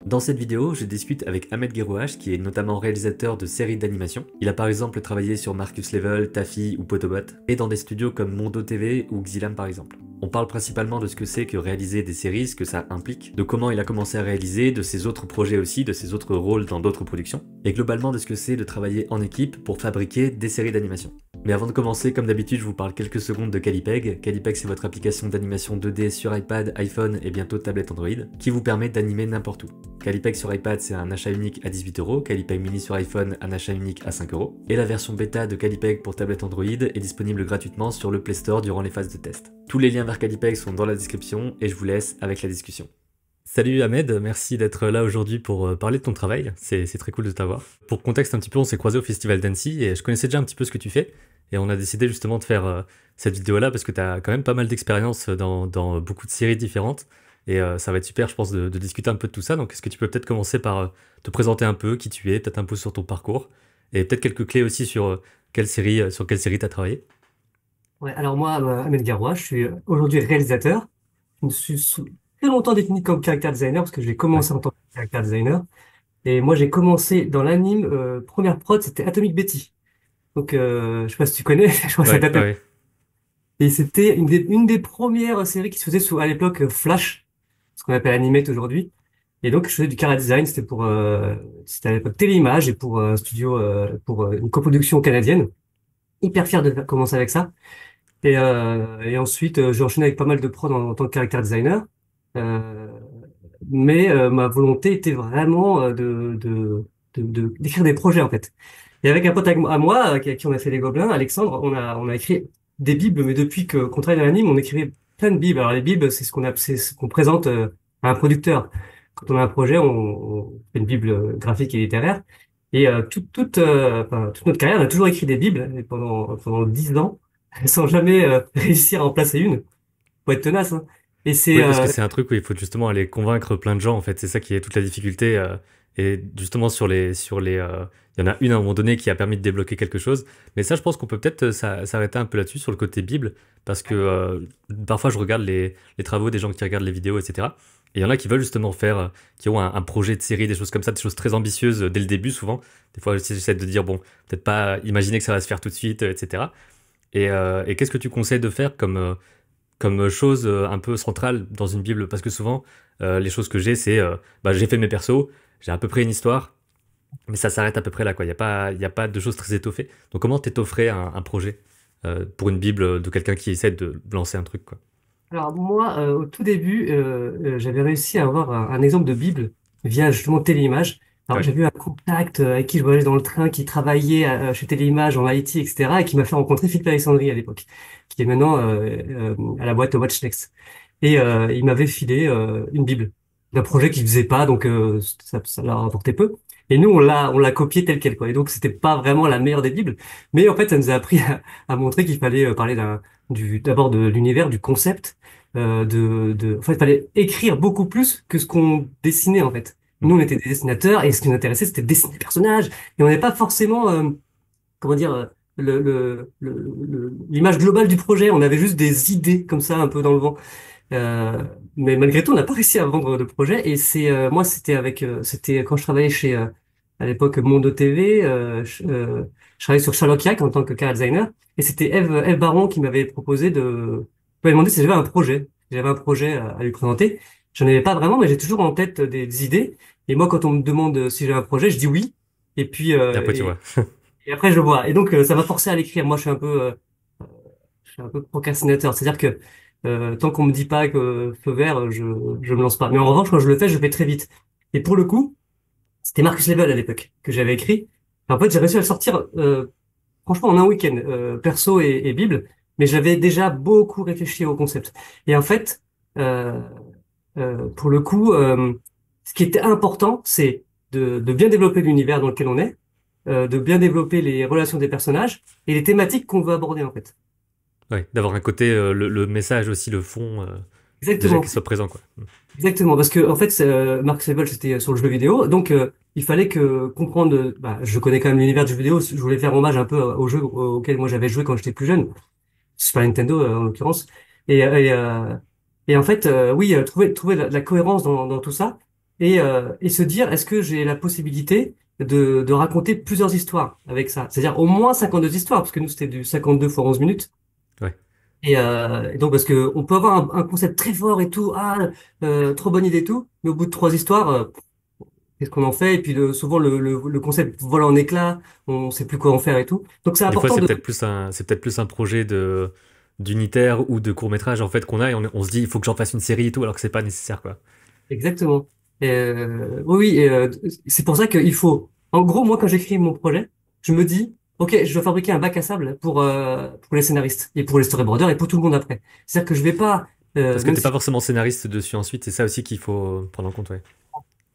Dans cette vidéo, je discute avec Ahmed Guerouach, qui est notamment réalisateur de séries d'animation. Il a par exemple travaillé sur Marcus Level, Taffy ou Potobot, et dans des studios comme Mondo TV ou Xilam par exemple. On parle principalement de ce que c'est que réaliser des séries, ce que ça implique, de comment il a commencé à réaliser, de ses autres projets aussi, de ses autres rôles dans d'autres productions, et globalement de ce que c'est de travailler en équipe pour fabriquer des séries d'animation. Mais avant de commencer, comme d'habitude, je vous parle quelques secondes de Calipeg. Calipeg, c'est votre application d'animation 2D sur iPad, iPhone et bientôt tablette Android, qui vous permet d'animer n'importe où. Calipeg sur iPad, c'est un achat unique à 18€, Calipeg mini sur iPhone, un achat unique à 5€, et la version bêta de Calipeg pour tablette Android est disponible gratuitement sur le Play Store durant les phases de test. Tous les liens vers Calipeg sont dans la description et je vous laisse avec la discussion. Salut Ahmed, merci d'être là aujourd'hui pour parler de ton travail, c'est très cool de t'avoir. Pour contexte un petit peu, on s'est croisés au Festival d'Annecy et je connaissais déjà un petit peu ce que tu fais, et on a décidé justement de faire cette vidéo-là parce que tu as quand même pas mal d'expérience dans beaucoup de séries différentes, et ça va être super je pense de discuter un peu de tout ça. Donc est-ce que tu peux peut-être commencer par te présenter un peu qui tu es, peut-être un peu sur ton parcours, et peut-être quelques clés aussi sur sur quelle série tu as travaillé. Ouais, alors moi, Ahmed Garoua, je suis aujourd'hui réalisateur. Je me suis très longtemps défini comme character designer parce que j'ai Ouais, commencé en tant que character designer. Et moi, j'ai commencé dans l'anime, première prod, c'était Atomic Betty. Donc, je sais pas si tu connais, je crois que ça ouais, date un peu. ouais. Et c'était une des premières séries qui se faisait sous, à l'époque, Flash, ce qu'on appelle Animate aujourd'hui. Et donc, je faisais du character design, c'était à l'époque Téléimage et pour un studio, pour une coproduction canadienne. Hyper fier de commencer avec ça. Et ensuite, j'ai enchaîné avec pas mal de prod en tant que character designer. Euh, mais ma volonté était vraiment d'écrire des projets en fait. Et avec un pote à moi, qui on a fait les Gobelins, Alexandre, on a écrit des bibles, mais depuis que qu'on travaille dans l'anime, on écrivait plein de bibles. Alors les bibles, c'est ce qu'on présente à un producteur. Quand on a un projet, on fait une bible graphique et littéraire. Toute notre carrière, on a toujours écrit des bibles et pendant 10 ans, sans jamais réussir à en placer une. Faut être tenace, hein. Et c'est Oui, parce que c'est un truc où il faut justement aller convaincre plein de gens, en fait. C'est ça qui est toute la difficulté. Et justement, il y en a une à un moment donné qui a permis de débloquer quelque chose. Mais ça, je pense qu'on peut peut-être s'arrêter un peu là-dessus, sur le côté Bible. Parce que parfois, je regarde les travaux des gens qui regardent les vidéos, etc. Et il y en a qui veulent justement qui ont un projet de série, des choses comme ça, des choses très ambitieuses dès le début, souvent. Des fois, aussi, j'essaie de dire, bon, peut-être pas imaginer que ça va se faire tout de suite, etc. Et qu'est-ce que tu conseilles de faire comme chose un peu centrale dans une Bible? Parce que souvent, les choses que j'ai, c'est j'ai fait mes persos, j'ai à peu près une histoire, mais ça s'arrête à peu près là, quoi. Il y a pas de choses très étoffées. Donc, comment t'étofferais un projet pour une Bible de quelqu'un qui essaie de lancer un truc, quoi? Alors moi, au tout début, j'avais réussi à avoir un exemple de Bible via justement Téléimage. Alors Ouais. j'ai vu un contact avec qui je voyageais dans le train, qui travaillait chez Téléimage en IT, etc. et qui m'a fait rencontrer Philippe Alexandrie à l'époque, qui est maintenant à la boîte Watchnext. Et il m'avait filé une Bible d'un projet qu'il faisait pas, donc ça leur rapportait peu. Et nous, on l'a copié tel quel, quoi. Et donc c'était pas vraiment la meilleure des Bibles, mais en fait, ça nous a appris à montrer qu'il fallait parler d'abord de l'univers, du concept en fait, il fallait écrire beaucoup plus que ce qu'on dessinait, en fait. Mm. Nous, on était des dessinateurs, et ce qui nous intéressait, c'était de dessiner des personnages, et on n'avait pas forcément, comment dire, l'image globale du projet. On avait juste des idées, comme ça, un peu dans le vent. Euh, mais malgré tout, on n'a pas réussi à vendre de projet, et moi, c'était quand je travaillais à l'époque, Mondo TV, je travaillais sur Sherlock Yak en tant que car designer, et c'était Eve Baron qui m'avait proposé m'avait demandé si j'avais un projet. J'avais un projet à lui présenter. J'en avais pas vraiment, mais j'ai toujours en tête des idées. Et moi, quand on me demande si j'ai un projet, je dis oui. Et puis, Et après, tu vois. et après, je le vois. Et donc, ça m'a forcé à l'écrire. Moi, je suis un peu procrastinateur. C'est-à-dire que tant qu'on me dit pas que feu vert, je me lance pas. Mais en revanche, quand je le fais très vite. Et pour le coup, c'était Marcus Level à l'époque que j'avais écrit. En fait, j'ai réussi à le sortir franchement en un week-end, perso et Bible. Mais j'avais déjà beaucoup réfléchi au concept. Et en fait, euh, pour le coup, ce qui était important, c'est de bien développer l'univers dans lequel on est, de bien développer les relations des personnages et les thématiques qu'on veut aborder en fait. Ouais, d'avoir un côté, le message aussi, le fond, déjà Exactement. qu'il soit présent, quoi. Exactement, parce que en fait, Mark Level, c'était sur le jeu vidéo, donc il fallait que comprendre. Je connais quand même l'univers du jeu vidéo. Je voulais faire hommage un peu aux jeux auxquels moi j'avais joué quand j'étais plus jeune, Super Nintendo en l'occurrence. Et, euh, et, euh, et en fait, oui, trouver la cohérence dans tout ça. et se dire, est-ce que j'ai la possibilité de raconter plusieurs histoires avec ça? C'est-à-dire au moins 52 histoires, parce que nous, c'était du 52 fois 11 minutes. Ouais. Et donc, parce que on peut avoir un concept très fort et tout, trop bonne idée et tout, mais au bout de trois histoires, qu'est-ce qu'on en fait? Et puis souvent, le concept vole en éclats, on sait plus quoi en faire et tout. Donc, c'est Des fois, important de... c'est peut-être plus un projet de d'unitaire ou de court métrage en fait qu'on a et on se dit il faut que j'en fasse une série et tout alors que c'est pas nécessaire quoi. Exactement. Oui, oui, c'est pour ça qu'il faut... En gros, moi, quand j'écris mon projet, je me dis, OK, je dois fabriquer un bac à sable pour les scénaristes et pour les storyboarders et pour tout le monde après. C'est-à-dire que je vais pas... Parce que même t'es pas si... forcément scénariste dessus ensuite, c'est ça aussi qu'il faut prendre en compte, ouais.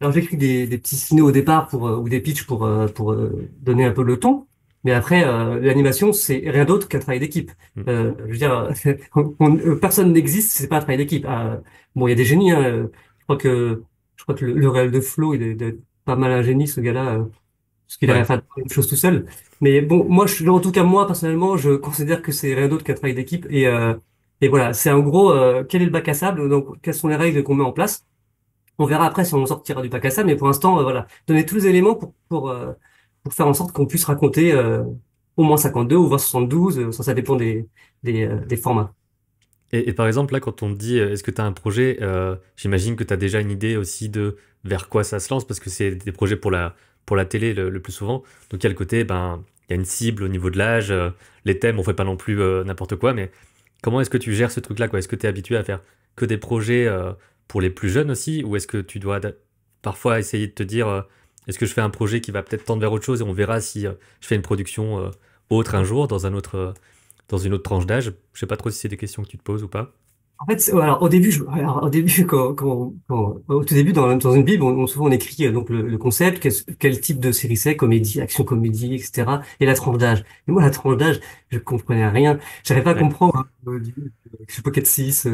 Alors, j'écris des petits signaux au départ ou des pitchs pour donner un peu le ton. Mais après, l'animation, c'est rien d'autre qu'un travail d'équipe. Hmm. Je veux dire, personne n'existe, si c'est pas un travail d'équipe. Bon, il y a des génies, hein. Je crois que le réel de Flo, il est pas mal un génie, ce gars-là, parce qu'il arrive à Ouais. faire une chose tout seul. Mais bon, en tout cas, moi, personnellement, je considère que c'est rien d'autre qu'un travail d'équipe. Et voilà, c'est en gros, quel est le bac à sable? Donc, quelles sont les règles qu'on met en place? On verra après si on sortira du bac à sable, mais pour l'instant, voilà, donner tous les éléments pour faire en sorte qu'on puisse raconter au moins 52 ou voire 72, ça dépend des formats. Et par exemple, là, quand on te dit est-ce que tu as un projet, j'imagine que tu as déjà une idée aussi de vers quoi ça se lance, parce que c'est des projets pour la télé le plus souvent. Donc il y a le côté, ben, il y a une cible au niveau de l'âge, les thèmes, on fait pas non plus n'importe quoi, mais comment est-ce que tu gères ce truc-là, quoi? Est-ce que tu es habitué à faire que des projets pour les plus jeunes aussi, ou est-ce que tu dois parfois essayer de te dire est-ce que je fais un projet qui va peut-être tendre vers autre chose et on verra si je fais une production autre un jour dans un autre. Dans une autre tranche d'âge. Je sais pas trop si c'est des questions que tu te poses ou pas. En fait, alors au début, au début, au tout début, dans une Bible, souvent on écrit donc le concept, quel type de série c'est, comédie, action comédie, etc. Et la tranche d'âge. Et moi, la tranche d'âge, je comprenais rien. J'arrivais pas à Ouais. comprendre. Je sais pas, 4-6,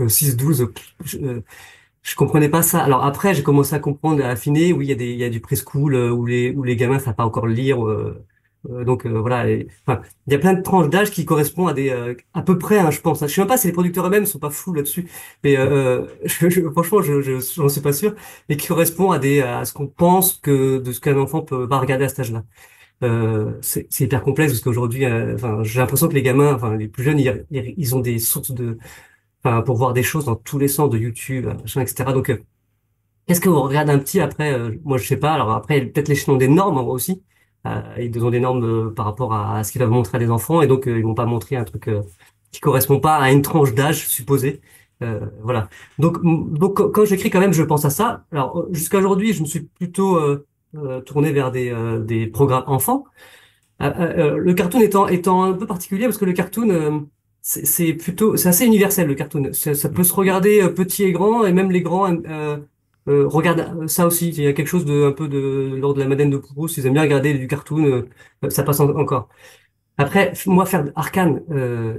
6-12. Je comprenais pas ça. Alors après, j'ai commencé à comprendre, à affiner. Oui, il y a du preschool où les gamins savent pas encore lire. Voilà. Enfin, il y a plein de tranches d'âge qui correspondent à à peu près, hein, je pense. Je sais même pas si les producteurs eux-mêmes sont pas fous là-dessus. Mais franchement, j'en suis pas sûr. Et qui correspond à ce qu'on pense de ce qu'un enfant va regarder à cet âge-là. C'est hyper complexe parce qu'aujourd'hui, enfin, j'ai l'impression que les gamins, enfin, les plus jeunes, ils ont des sources enfin, pour voir des choses dans tous les sens de YouTube, machin, etc. Donc, qu'est-ce que vous regardez un petit après? Moi, je sais pas. Alors après, peut-être l'échelon des normes aussi. Ils ont des normes par rapport à ce qu'ils doivent montrer à des enfants, et donc ils vont pas montrer un truc qui correspond pas à une tranche d'âge supposée. Voilà. Donc quand j'écris quand même, je pense à ça. Alors jusqu'à aujourd'hui, je me suis plutôt tourné vers des programmes enfants. Le cartoon étant un peu particulier parce que le cartoon c'est assez universel le cartoon. Ça Mm. peut se regarder petit et grand et même les grands regardent ça aussi. Il y a quelque chose de un peu de lors de la Madeleine de Proust. Ils aiment bien regarder du cartoon. Ça passe encore. Après moi faire Arcane,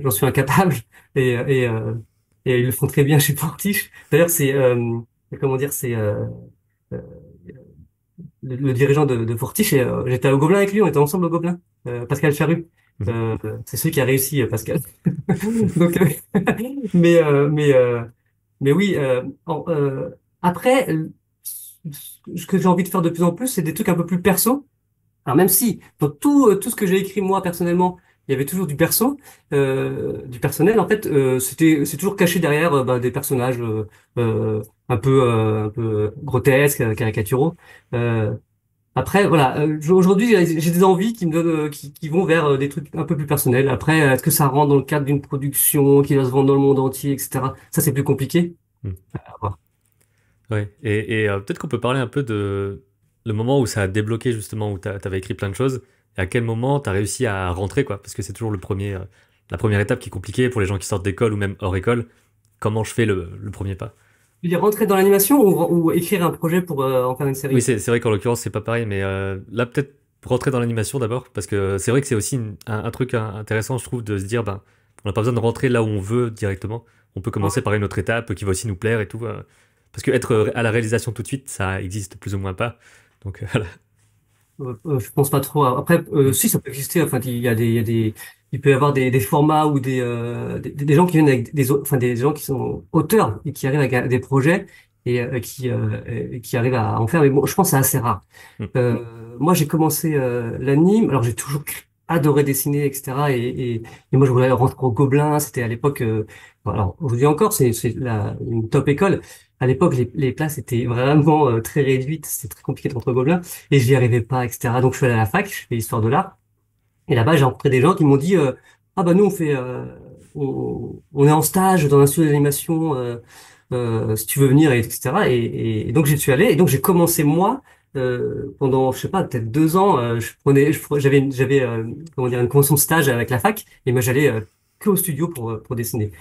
j'en suis incapable et, et, euh, et ils le font très bien chez Fortiche. D'ailleurs c'est comment dire euh, le dirigeant de Fortiche, et j'étais au Gobelin avec lui, on était ensemble au Gobelin, Pascal Charrue. Mhm. C'est celui qui a réussi, Pascal. Donc, mais, euh, mais, euh, mais oui. Après, ce que j'ai envie de faire de plus en plus, c'est des trucs un peu plus perso. Alors même si dans tout ce que j'ai écrit moi personnellement, il y avait toujours du perso, du personnel. En fait, c'est toujours caché derrière des personnages un peu grotesques, caricaturaux. Euh, Après, voilà, aujourd'hui, j'ai des envies qui me donnent, qui vont vers des trucs un peu plus personnels. Après, est-ce que ça rentre dans le cadre d'une production qui va se vendre dans le monde entier, etc. Ça, c'est plus compliqué. Mm. À voir. Ouais. Et peut-être qu'on peut parler un peu de le moment où ça a débloqué justement, où t'avais écrit plein de choses, et à quel moment t'as réussi à rentrer, quoi. Parce que c'est toujours la première étape qui est compliquée pour les gens qui sortent d'école ou même hors école. Comment je fais le premier pas? Tu dis rentrer dans l'animation ou écrire un projet pour en faire une Oui, série? c'est vrai qu'en l'occurrence, c'est pas pareil, mais là, peut-être rentrer dans l'animation d'abord, parce que c'est vrai que c'est aussi un truc intéressant, je trouve, de se dire, ben, on n'a pas besoin de rentrer là où on veut directement. On peut commencer par une autre étape qui va aussi nous plaire et tout. Parce que être à la réalisation tout de suite, ça existe plus ou moins pas. Donc voilà. Je pense pas trop. Après, Mm. si ça peut exister. Enfin, il peut y avoir des formats ou des gens qui viennent avec enfin des gens qui sont auteurs et qui arrivent avec des projets et qui arrivent à en faire. Mais bon, je pense que c'est assez rare. Mm. Moi, j'ai commencé l'anime. Alors, j'ai toujours adoré dessiner, etc. Et moi, je voulais rentrer au Gobelin. C'était à l'époque. Bon, alors, aujourd'hui encore, c'est une top école. À l'époque, les places étaient vraiment très réduites. C'était très compliqué de rentrer au Gobelin. Et j'y arrivais pas, etc. Donc, je suis allé à la fac. Je fais histoire de l'art. Et là-bas, j'ai rencontré des gens qui m'ont dit, ah bah nous, on est en stage dans un studio d'animation. Si tu veux venir, etc. Et donc j'y suis allé et donc j'ai commencé moi pendant je sais pas peut-être 2 ans. J'avais comment dire une convention de stage avec la fac et moi j'allais que au studio pour dessiner.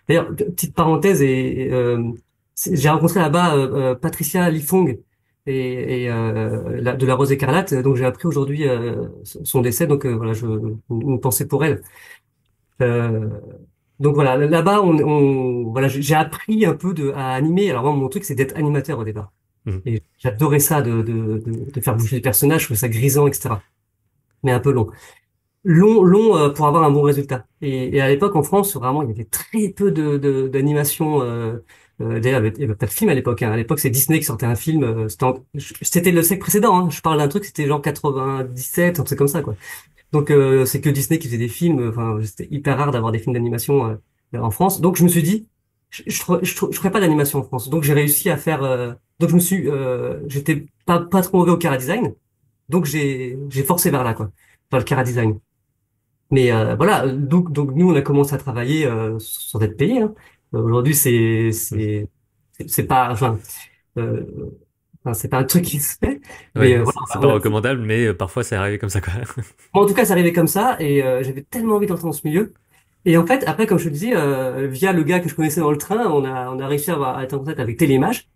D'ailleurs petite parenthèse j'ai rencontré là-bas Patricia Lifong de la Rose Écarlate. Donc j'ai appris aujourd'hui son décès. Donc voilà, une pensée pour elle. Euh, donc voilà, là-bas, voilà, j'ai appris un peu à animer. Alors moi, mon truc, c'est d'être animateur au départ. Mm. Et j'adorais ça, de faire bouger les personnages, je trouvais ça grisant, etc. Mais un peu long. Long pour avoir un bon résultat. Et à l'époque, en France, vraiment, il y avait très peu d'animation. D'ailleurs, il y avait pas de film à l'époque. Hein. À l'époque, c'est Disney qui sortait un film. C'était le siècle précédent. Hein. Je parle d'un truc, c'était genre 97, un truc comme ça, quoi. Donc c'est que Disney qui faisait des films. Enfin, c'était hyper rare d'avoir des films d'animation en France. Donc je me suis dit, je ferais pas d'animation en France. Donc j'ai réussi à faire. Donc j'étais pas trop mauvais au chara design. Donc j'ai forcé vers là quoi, vers le chara design. Mais voilà, donc nous on a commencé à travailler sans être payé. Hein. Aujourd'hui Mm. c'est pas euh, c'est pas un truc qui se fait. Mais Ouais, voilà, c'est pas recommandable, mais parfois c'est arrivé comme ça, quoi. moi, en tout cas, ça arrivait comme ça et j'avais tellement envie d'entrer dans ce milieu. Et en fait, après, comme je te disais, via le gars que je connaissais dans le train, on a réussi à être en contact avec Télémage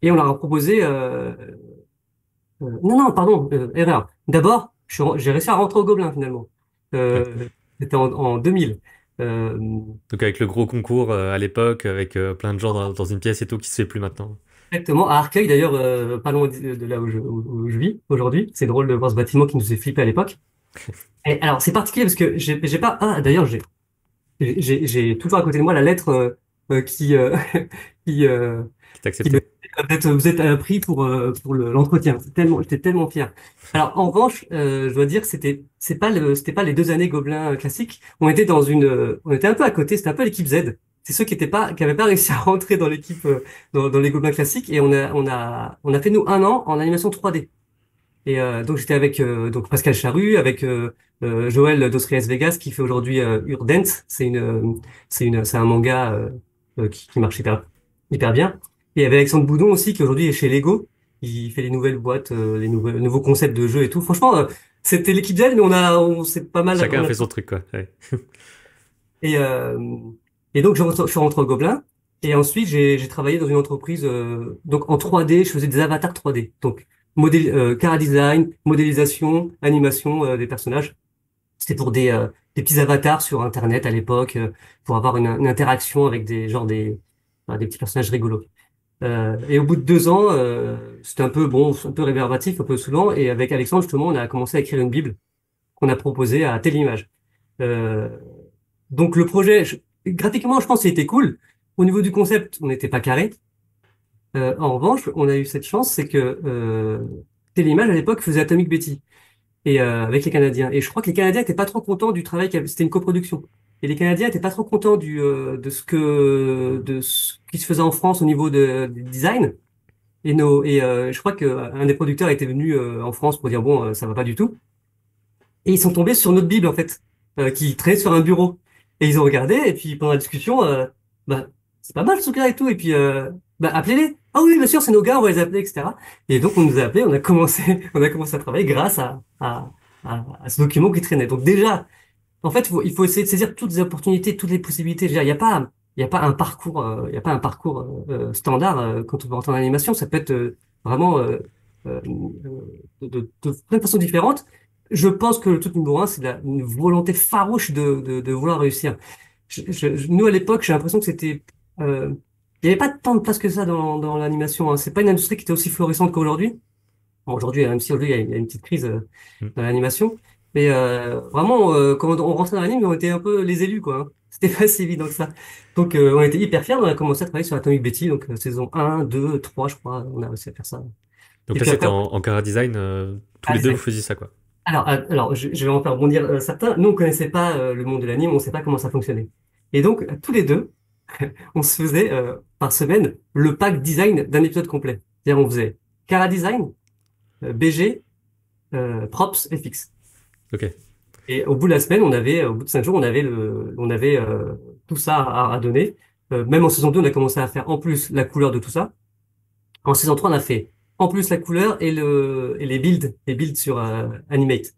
et on leur a proposé. Non, non, pardon, erreur. D'abord, j'ai réussi à rentrer au Gobelin finalement. Ouais. C'était en 2000. Euh, Donc avec le gros concours à l'époque, avec plein de gens dans une pièce et tout, qui se fait plus maintenant. Exactement, à Arcueil d'ailleurs, pas loin de là où je vis aujourd'hui. C'est drôle de voir ce bâtiment qui nous faisait flipper à l'époque. Et alors, c'est particulier parce que j'ai pas. Ah, d'ailleurs, j'ai toujours à côté de moi la lettre qui qui Qui t'a qui accepté. vous êtes pris pour l'entretien. J'étais tellement fier. Alors en revanche, je dois dire que c'était pas les 2 années Gobelin classiques. On était un peu à côté. C'était un peu l'équipe Z. C'est ceux qui avaient pas réussi à rentrer dans l'équipe dans les Gobelins classiques et on a fait nous un an en animation 3D. Et donc j'étais avec donc Pascal Charrue, avec Joël Dos Vegas qui fait aujourd'hui Urdent. C'est un manga qui marche hyper bien. Et avec Alexandre Boudon aussi qui aujourd'hui est chez Lego. Il fait les nouvelles boîtes, nouveaux concepts de jeux et tout. Franchement, c'était l'équipe d'elle, mais on s'est pas mal. Chacun a fait son truc, quoi. Ouais. Et et donc je suis rentré au Gobelin. Et ensuite j'ai travaillé dans une entreprise donc en 3D. Je faisais des avatars 3D. Donc chara design, modélisation, animation des personnages. C'était pour des petits avatars sur Internet à l'époque, pour avoir une interaction avec des petits personnages rigolos. Et au bout de 2 ans, c'était un peu bon, un peu réverbatif, un peu saoulant. Et avec Alexandre, justement, on a commencé à écrire une Bible qu'on a proposée à Téléimage. Euh, donc le projet, graphiquement, je pense qu'il était cool. Au niveau du concept, on n'était pas carré. En revanche, on a eu cette chance, c'est que Téléimage à l'époque faisait Atomic Betty et avec les Canadiens. Et je crois que les Canadiens étaient pas trop contents du travail c'était une coproduction. Et les Canadiens étaient pas trop contents de ce qui se faisait en France au niveau du design. Et je crois que un des producteurs était venu en France pour dire bon, ça va pas du tout. Et ils sont tombés sur notre Bible en fait, qui traînait sur un bureau. Et ils ont regardé et puis pendant la discussion, bah c'est pas mal ce gars et tout. Et puis bah appelez-les. Ah oui, bien sûr, c'est nos gars, on va les appeler, etc. Et donc on nous a appelés, on a commencé à travailler grâce à ce document qui traînait. Donc déjà, en fait, il faut essayer de saisir toutes les opportunités, toutes les possibilités. Je veux dire, il y a pas un parcours, il y a pas un parcours standard quand on veut rentrer en animation. Ça peut être vraiment de plein de façons différentes. Je pense que le truc numéro un, c'est une volonté farouche de vouloir réussir. Nous, à l'époque, j'ai l'impression que il n'y avait pas tant de place que ça dans l'animation. Hein. C'est pas une industrie qui était aussi florissante qu'aujourd'hui. Bon, aujourd'hui, même si aujourd'hui il y a une petite crise Mm. dans l'animation, mais vraiment quand on rentrait dans l'anime, on était un peu les élus quoi. Hein. c'était pas si évident que ça. Donc, on était hyper fiers. On a commencé à travailler sur Atomic Betty, donc saison 1, 2, 3, je crois. On a réussi à faire ça. Donc Et là, puis c'était après, en Cara Design, tous à les deux, vous design. faisiez ça, quoi. Alors, je vais en faire rebondir certains. Nous, on connaissait pas le monde de l'anime, on sait pas comment ça fonctionnait. Et donc, tous les deux, on se faisait par semaine le pack design d'un épisode complet. C'est-à-dire, on faisait Cara Design, BG, Props, FX. Ok. Et au bout de la semaine, au bout de 5 jours, on avait tout ça à donner. Même en saison 2, on a commencé à faire en plus la couleur de tout ça. En saison 3, on a fait en plus la couleur et les builds sur Animate.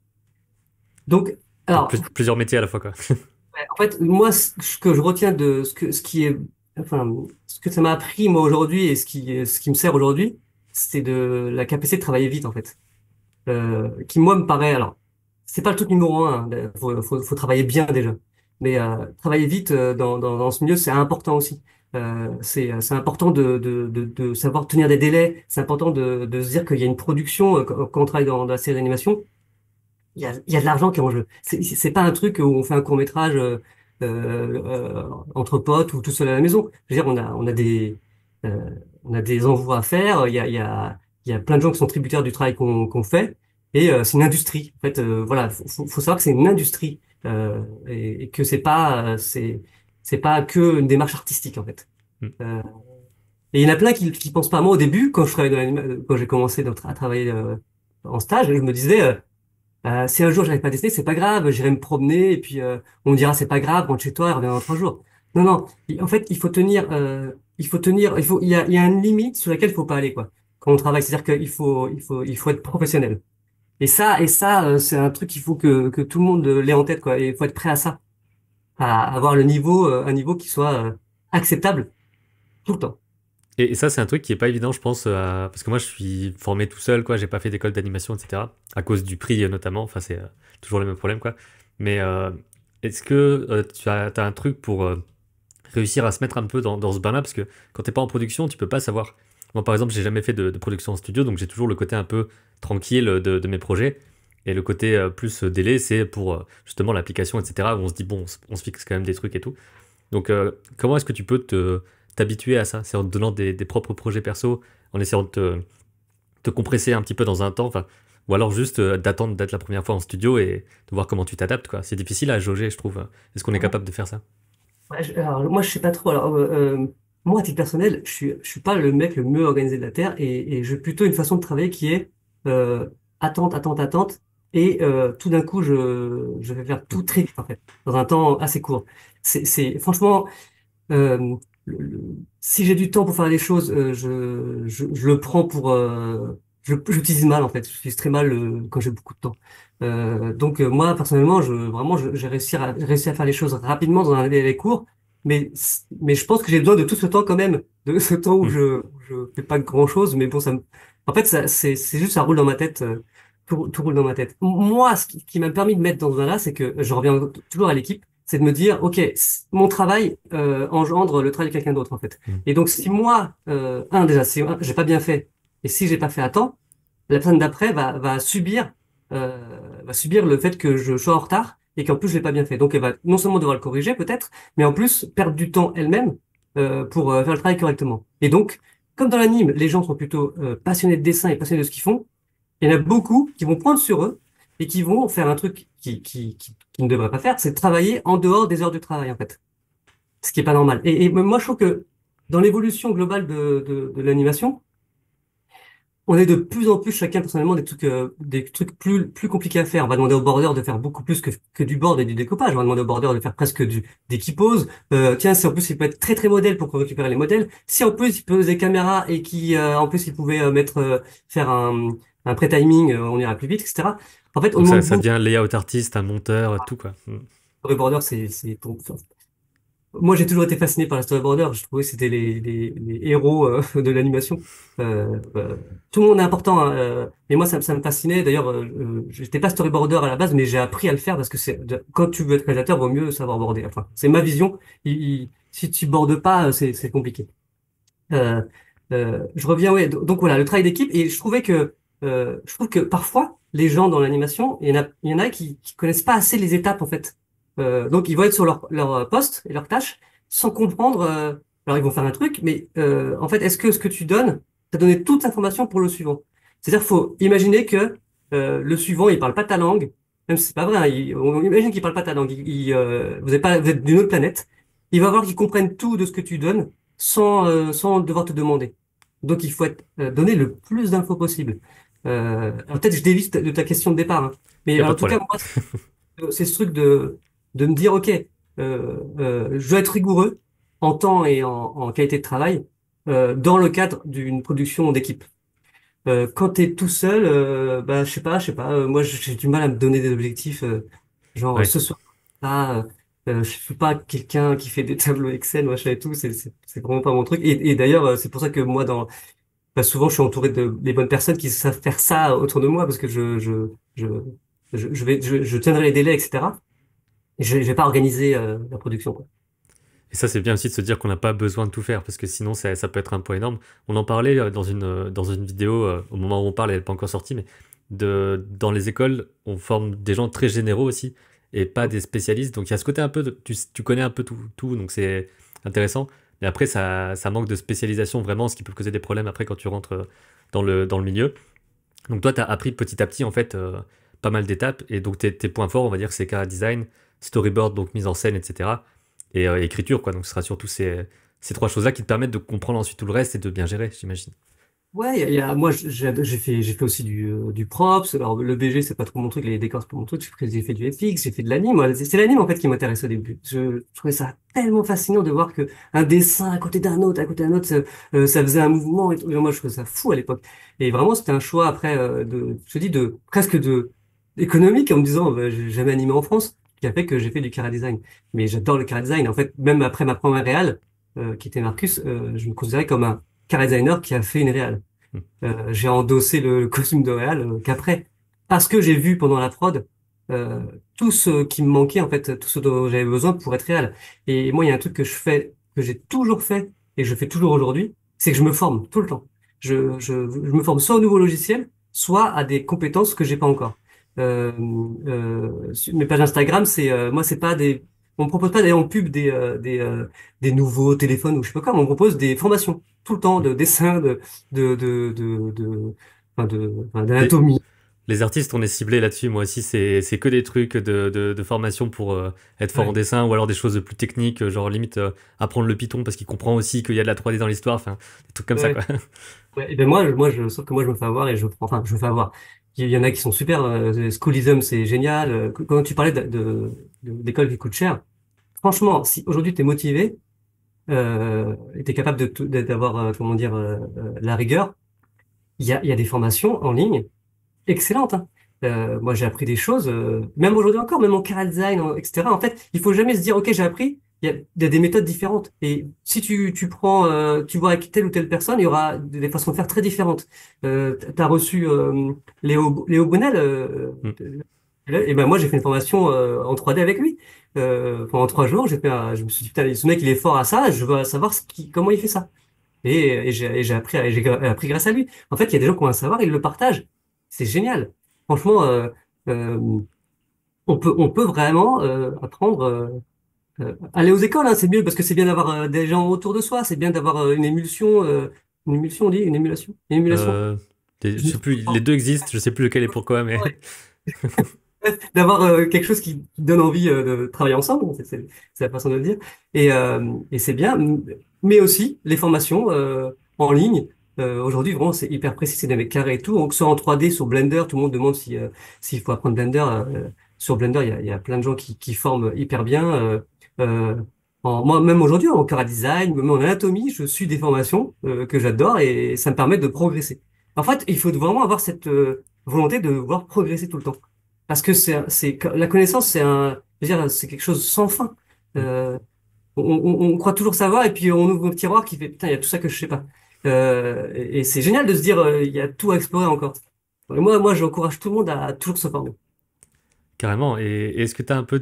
Donc, Donc alors, plusieurs métiers à la fois, quoi. en fait, moi, ce que je retiens de ce qui est, enfin, ce que ça m'a appris moi aujourd'hui et ce qui me sert aujourd'hui, c'est de la capacité de travailler vite, en fait. Qui moi me paraît, alors, c'est pas le truc numéro un, hein, faut travailler bien déjà, mais travailler vite dans ce milieu, c'est important aussi. C'est important de savoir tenir des délais, c'est important de se dire qu'il y a une production quand on travaille dans la série d'animation, il y a de l'argent qui est en jeu. C'est pas un truc où on fait un court-métrage entre potes ou tout seul à la maison. Je veux dire, euh, on a des envois à faire. Il y a plein de gens qui sont tributaires du travail qu'on fait. Et c'est une industrie. En fait, voilà, faut savoir que c'est une industrie et que c'est pas que une démarche artistique en fait. Hmm. Euh, et il y en a plein qui pensent pas. Moi, au début, quand je travaillais quand j'ai commencé à travailler en stage, je me disais si un jour j'arrive pas à dessiner, c'est pas grave, j'irai me promener et puis on me dira c'est pas grave, rentre chez toi, reviens dans 3 jours. Non, non. En fait, il y a une limite sur laquelle il faut pas aller quoi. Quand on travaille, c'est-à-dire il faut être professionnel. Et ça, c'est un truc qu'il faut que tout le monde l'ait en tête quoi. Et il faut être prêt à ça, à avoir un niveau qui soit acceptable tout le temps. Et ça, c'est un truc qui est pas évident, je pense, parce que moi, je suis formé tout seul, quoi. J'ai pas fait d'école d'animation, etc. À cause du prix, notamment. Enfin, c'est toujours le même problème, quoi. Mais est-ce que t'as un truc pour réussir à se mettre un peu dans ce bain-là? Parce que quand t'es pas en production, tu peux pas savoir. Moi, par exemple, j'ai jamais fait de production en studio, donc j'ai toujours le côté un peu tranquille de mes projets. Et le côté plus délai, c'est pour justement l'application, etc. Où on se dit, bon, on se fixe quand même des trucs et tout. Donc, comment est-ce que tu peux t'habituer à ça? C'est en te donnant des propres projets perso, en essayant de te compresser un petit peu dans un temps, enfin, ou alors juste d'attendre d'être la première fois en studio et de voir comment tu t'adaptes, quoi. C'est difficile à jauger, je trouve. Est-ce qu'on est capable de faire ça? Ouais, alors, moi, je sais pas trop. Moi, à titre personnel, je suis pas le mec le mieux organisé de la Terre et j'ai plutôt une façon de travailler qui est euh, attente. Et tout d'un coup, je vais faire tout très vite, en fait, dans un temps assez court. Franchement, euh, si j'ai du temps pour faire les choses, je le prends pour... j'utilise mal, en fait. J'utilise très mal quand j'ai beaucoup de temps. Donc, moi, personnellement, j'ai réussi à faire les choses rapidement dans un délai court. Mais je pense que j'ai besoin de tout ce temps quand même, de ce temps Hmm. où je fais pas grand-chose. Mais bon, en fait, c'est juste, ça roule dans ma tête. Tout roule dans ma tête. Moi, qui m'a permis de mettre dans ce là c'est que je reviens toujours à l'équipe c'est de me dire, OK, mon travail engendre le travail de quelqu'un d'autre, en fait. Hmm. Et donc, si moi, déjà, si j'ai pas bien fait, et si j'ai pas fait à temps, la personne d'après va subir le fait que je sois en retard et qu'en plus, je l'ai pas bien fait. Donc, elle va non seulement devoir le corriger, peut-être, mais en plus, perdre du temps elle-même pour faire le travail correctement. Et donc, comme dans l'anime, les gens sont plutôt passionnés de dessin et passionnés de ce qu'ils font, il y en a beaucoup qui vont prendre sur eux et qui vont faire un truc qui ne devraient pas faire, c'est de travailler en dehors des heures de travail, en fait. Ce qui est pas normal. Et moi, je trouve que dans l'évolution globale de l'animation, on est de plus en plus chacun personnellement des trucs plus compliqués à faire. On va demander au border de faire beaucoup plus que du board et du découpage. On va demander au border de faire presque des keyposes. Tiens, si en plus il peut être très très modèle pour récupérer les modèles. Si en plus il pose des caméras et qui en plus il pouvait faire un pré-timing, on ira plus vite, etc. En fait, on Donc demande ça beaucoup. devient un layout artiste, un monteur, tout, quoi. Hmm. Storyboarder, moi, j'ai toujours été fasciné par les storyboarders. Je trouvais que c'était les héros de l'animation. Tout le monde est important, hein, mais moi, ça me fascinait. D'ailleurs, j'étais pas storyboarder à la base, mais j'ai appris à le faire parce que quand tu veux être réalisateur, vaut mieux savoir border. Enfin, c'est ma vision. Si tu bordes pas, c'est compliqué. Euh, je reviens, ouais. Donc voilà, le travail d'équipe. Et je trouve que parfois, les gens dans l'animation, il y en a qui connaissent pas assez les étapes en fait. Donc ils vont être sur leur poste et leur tâche sans comprendre. Alors ils vont faire un truc, mais en fait, est-ce que ce que tu donnes, t'as donné toute l'information pour le suivant? C'est-à-dire, faut imaginer que le suivant, il parle pas ta langue, même si c'est pas vrai. Hein, on imagine qu'il parle pas ta langue. Vous êtes d'une autre planète. Il va falloir qu'il comprenne tout de ce que tu donnes sans devoir te demander. Donc il faut donner le plus d'infos possible. Alors peut-être je dévie de ta question de départ, hein. Y Mais a pas en de tout cas, problème. moi, c'est ce truc de me dire, OK, je dois être rigoureux en temps et en qualité de travail dans le cadre d'une production d'équipe. Quand tu es tout seul, bah, je sais pas, moi j'ai du mal à me donner des objectifs, genre Ouais. ce soir, là, je suis pas quelqu'un qui fait des tableaux Excel, machin et tout, c'est vraiment pas mon truc. Et d'ailleurs, c'est pour ça que moi, bah, souvent je suis entouré de des bonnes personnes qui savent faire ça autour de moi parce que je tiendrai les délais, etc. Et je vais pas organiser la production, quoi. Et ça, c'est bien aussi de se dire qu'on n'a pas besoin de tout faire, parce que sinon, ça peut être un poids énorme. On en parlait dans une vidéo, au moment où on parle, elle n'est pas encore sortie, mais dans les écoles, on forme des gens très généraux aussi, et pas des spécialistes. Donc il y a ce côté un peu, tu connais un peu tout, donc c'est intéressant. Mais après, ça manque de spécialisation vraiment, ce qui peut causer des problèmes après quand tu rentres dans le milieu. Donc toi, tu as appris petit à petit, en fait, pas mal d'étapes, et donc tes points forts, on va dire, c'est cara design, storyboard, donc mise en scène, etc. Et écriture, quoi. Donc ce sera surtout ces trois choses-là qui te permettent de comprendre ensuite tout le reste et de bien gérer, j'imagine. Ouais, moi j'ai fait aussi du props. Alors le BG c'est pas trop mon truc, les décors c'est pas mon truc. J'ai fait du FX, j'ai fait de l'anime. Moi, c'est l'anime en fait qui m'intéresse au début. Je trouvais ça tellement fascinant de voir que un dessin à côté d'un autre, ça faisait un mouvement et tout. Et moi je trouvais ça fou à l'époque. Et vraiment c'était un choix après je te dis de presque de économique en me disant bah, j'ai jamais animé en France, qui a fait que j'ai fait du chara design. Mais j'adore le chara design. En fait même après ma première réal qui était Marcus, je me considérais comme un chara designer qui a fait une réal. Hmm. J'ai endossé le costume de réal qu'après, parce que j'ai vu pendant la prod tout ce qui me manquait en fait, tout ce dont j'avais besoin pour être réal. Et moi, il y a un truc que je fais, que j'ai toujours fait et que je fais toujours aujourd'hui, c'est que je me forme tout le temps. Je me forme soit au nouveau logiciel, soit à des compétences que j'ai pas encore. Sur mes pages Instagram, moi, c'est pas des, on me propose pas d'aller en pub des nouveaux téléphones ou je sais pas quoi, on me propose des formations tout le temps de dessin, Les, d'anatomie. les artistes, on est ciblés là-dessus. Moi aussi, c'est que des trucs de formation pour être fort en Ouais, dessin ou alors des choses plus techniques, genre limite apprendre le Python parce qu'il comprend aussi qu'il y a de la 3D dans l'histoire. Enfin, des trucs comme ça, ouais, quoi. ouais. Et ben sauf que moi, je me fais avoir et je me fais avoir. Il y en a qui sont super. Schoolism, c'est génial. Quand tu parlais d'écoles qui coûtent cher, franchement, si aujourd'hui tu es motivé et tu es capable d'avoir, comment dire, la rigueur, il y a des formations en ligne excellente, hein. Moi, j'ai appris des choses, même aujourd'hui encore, même en chara design, etc. En fait, il faut jamais se dire, OK, j'ai appris. Il y a des méthodes différentes. Et si tu vois avec telle ou telle personne, il y aura des façons de faire très différentes. T'as reçu Léo Brunel, Hmm. et ben moi, j'ai fait une formation en 3D avec lui. Pendant 3 jours, je me suis dit, putain, ce mec, il est fort à ça, je veux savoir comment il fait ça. Et j'ai appris grâce à lui. En fait, il y a des gens qui ont un savoir, ils le partagent. C'est génial. Franchement, euh, on peut vraiment apprendre. Aller aux écoles, hein, c'est mieux parce que c'est bien d'avoir des gens autour de soi. C'est bien d'avoir une émulsion, on dit, une émulation. Euh, je Je me sais trompe plus, les pas. deux existent, je sais plus lequel et pourquoi, mais Bref, d'avoir quelque chose qui donne envie de travailler ensemble, c'est la façon de le dire. Et c'est bien, mais aussi les formations en ligne. Aujourd'hui, vraiment, c'est hyper précis, c'est des mètres carrés et tout. Donc, soit en 3D sur Blender, tout le monde demande s'il faut apprendre Blender. Sur Blender, il y a plein de gens qui forment hyper bien. Euh, moi, même aujourd'hui, en chara design, même en anatomie, je suis des formations que j'adore et ça me permet de progresser. En fait, il faut vraiment avoir cette volonté de voir progresser tout le temps. Parce que la connaissance, je veux dire, c'est quelque chose sans fin. Euh, on croit toujours savoir et puis on ouvre un tiroir qui fait, putain, il y a tout ça que je sais pas. Et c'est génial de se dire, il y a tout à explorer encore. Et moi, j'encourage tout le monde à toujours se former. carrément. Et est-ce que tu as un peu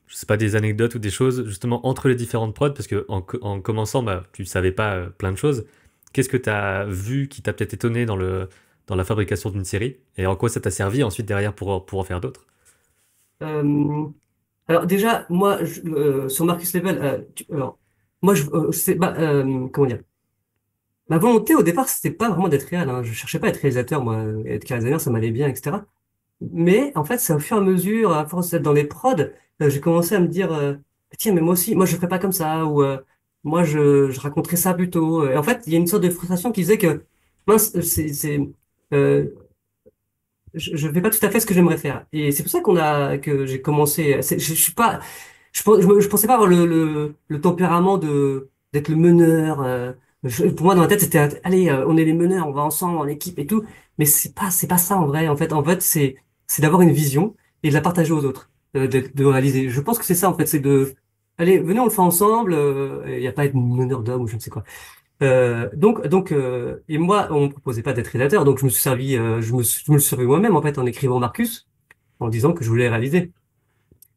je sais pas, des anecdotes ou des choses justement entre les différentes prods, parce que en commençant, bah, tu savais pas plein de choses. Qu'est-ce que tu as vu qui t'a peut-être étonné dans la fabrication d'une série et en quoi ça t'a servi ensuite derrière pour en faire d'autres? Euh, Alors déjà, moi, sur Marcus Level, alors, moi, comment dire? Ma volonté au départ, c'était pas vraiment d'être réel, hein. Je cherchais pas à être réalisateur, moi, être designer, ça m'allait bien, etc. Mais en fait, c'est au fur et à mesure, à force d'être dans les prods, j'ai commencé à me dire, tiens, mais moi aussi, moi je ferais pas comme ça, ou moi je raconterais ça plutôt. Et en fait, il y a une sorte de frustration qui disait que mince, euh, je fais pas tout à fait ce que j'aimerais faire. Et c'est pour ça que j'ai commencé. Je suis pas, je pensais pas avoir le tempérament de d'être le meneur. Pour moi, dans la tête, c'était, allez, on est les meneurs, on va ensemble en équipe et tout. Mais c'est pas ça en vrai. En fait, c'est d'avoir une vision et de la partager aux autres, de réaliser. Je pense que c'est ça en fait, c'est de, allez, venez, on le fait ensemble. Il y a pas à être meneur d'homme ou je ne sais quoi. Et moi, on me proposait pas d'être rédacteur, donc je me suis servi, je me le suis servi moi-même en fait en écrivant Marcus, en disant que je voulais réaliser.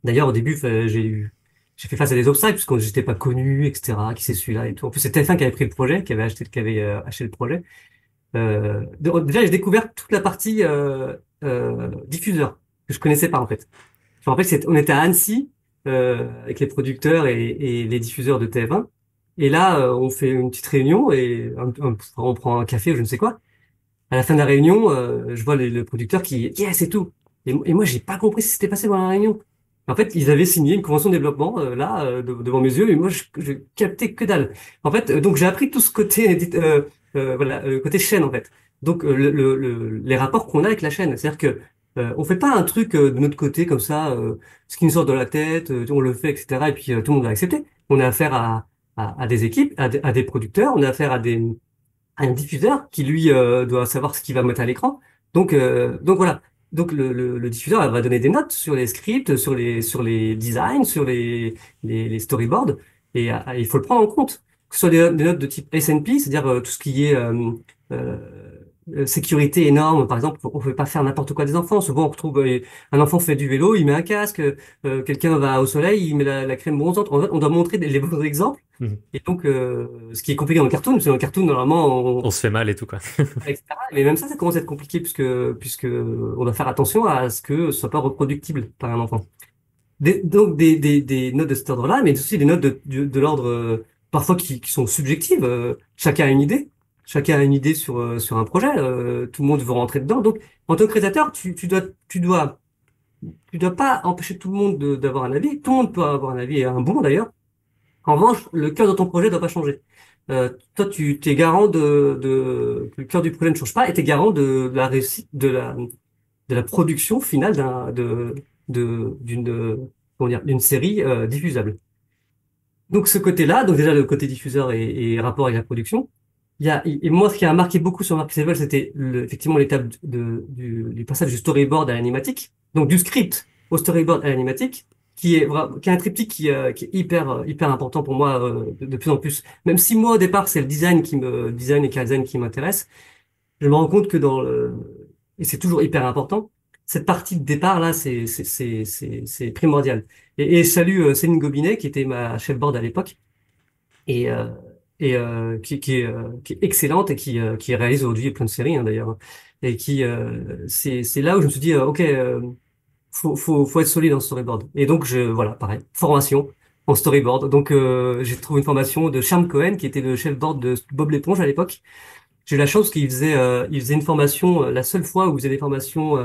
D'ailleurs, au début, j'ai fait face à des obstacles puisque j'étais pas connu, etc. Qui c'est celui-là et tout. En plus, c'est TF1 qui avait pris le projet, qui avait acheté le projet. Déjà, j'ai découvert toute la partie diffuseur que je connaissais pas en fait. Je me rappelle, on était à Annecy avec les producteurs et les diffuseurs de TF1. Et là, on fait une petite réunion et on prend un café ou je ne sais quoi. À la fin de la réunion, je vois le producteur qui yes c'est tout. Et moi, j'ai pas compris ce qui s'était passé dans la réunion. En fait, ils avaient signé une convention de développement là devant mes yeux, et moi, je captais que dalle. En fait, donc j'ai appris tout ce côté voilà, côté chaîne en fait. Donc les rapports qu'on a avec la chaîne, c'est-à-dire que on fait pas un truc de notre côté comme ça, ce qui nous sort de la tête, on le fait, etc. Et puis tout le monde va accepter. On a affaire à des équipes, à des producteurs, on a affaire à un diffuseur qui lui doit savoir ce qu'il va mettre à l'écran. Donc voilà. Donc le diffuseur elle va donner des notes sur les scripts, sur les designs, sur les storyboards, et il faut le prendre en compte. Que ce soit des notes de type S&P, c'est-à-dire tout ce qui est euh, sécurité énorme. Par exemple, on ne peut pas faire n'importe quoi des enfants. Souvent, on retrouve un enfant fait du vélo, il met un casque, quelqu'un va au soleil, il met la crème bronzante. En fait, on doit montrer les bons exemples. Mhm. Et donc, ce qui est compliqué dans le cartoon, parce que dans le cartoon, normalement, On se fait mal et tout, quoi. etc. Mais même ça commence à être compliqué puisque on doit faire attention à ce que ce soit pas reproductible par un enfant. Donc des notes de cet ordre-là, mais aussi des notes de l'ordre parfois qui sont subjectives. Chacun a une idée, chacun a une idée sur un projet. Tout le monde veut rentrer dedans. Donc, en tant que créateur, tu dois pas empêcher tout le monde d'avoir un avis. Tout le monde peut avoir un avis et un bon d'ailleurs. En revanche, le cœur de ton projet ne doit pas changer. Toi, tu es garant que le cœur du projet ne change pas et tu es garant de la réussite, de la production finale d'une, comment dire, d'une série diffusable. Donc, ce côté-là, donc déjà le côté diffuseur et rapport avec la production. Et moi, ce qui a marqué beaucoup sur Marcus Level, c'était effectivement l'étape du passage du storyboard à l'animatique. Donc, du script au storyboard à l'animatique, qui est un triptyque qui est hyper important pour moi de plus en plus. Même si moi, au départ, c'est le design et design qui m'intéresse, je me rends compte que et c'est toujours hyper important, cette partie de départ là, c'est primordial. Et je salue Céline Gobinet, qui était ma chef board à l'époque, et, qui est excellente et qui réalise aujourd'hui plein de séries hein, d'ailleurs. Et c'est là où je me suis dit, ok, faut être solide en storyboard. Et donc, voilà, pareil, formation en storyboard. Donc, j'ai trouvé une formation de Charles Cohen, qui était le chef board de Bob l'éponge à l'époque. J'ai eu la chance il faisait une formation, la seule fois où il faisait des formations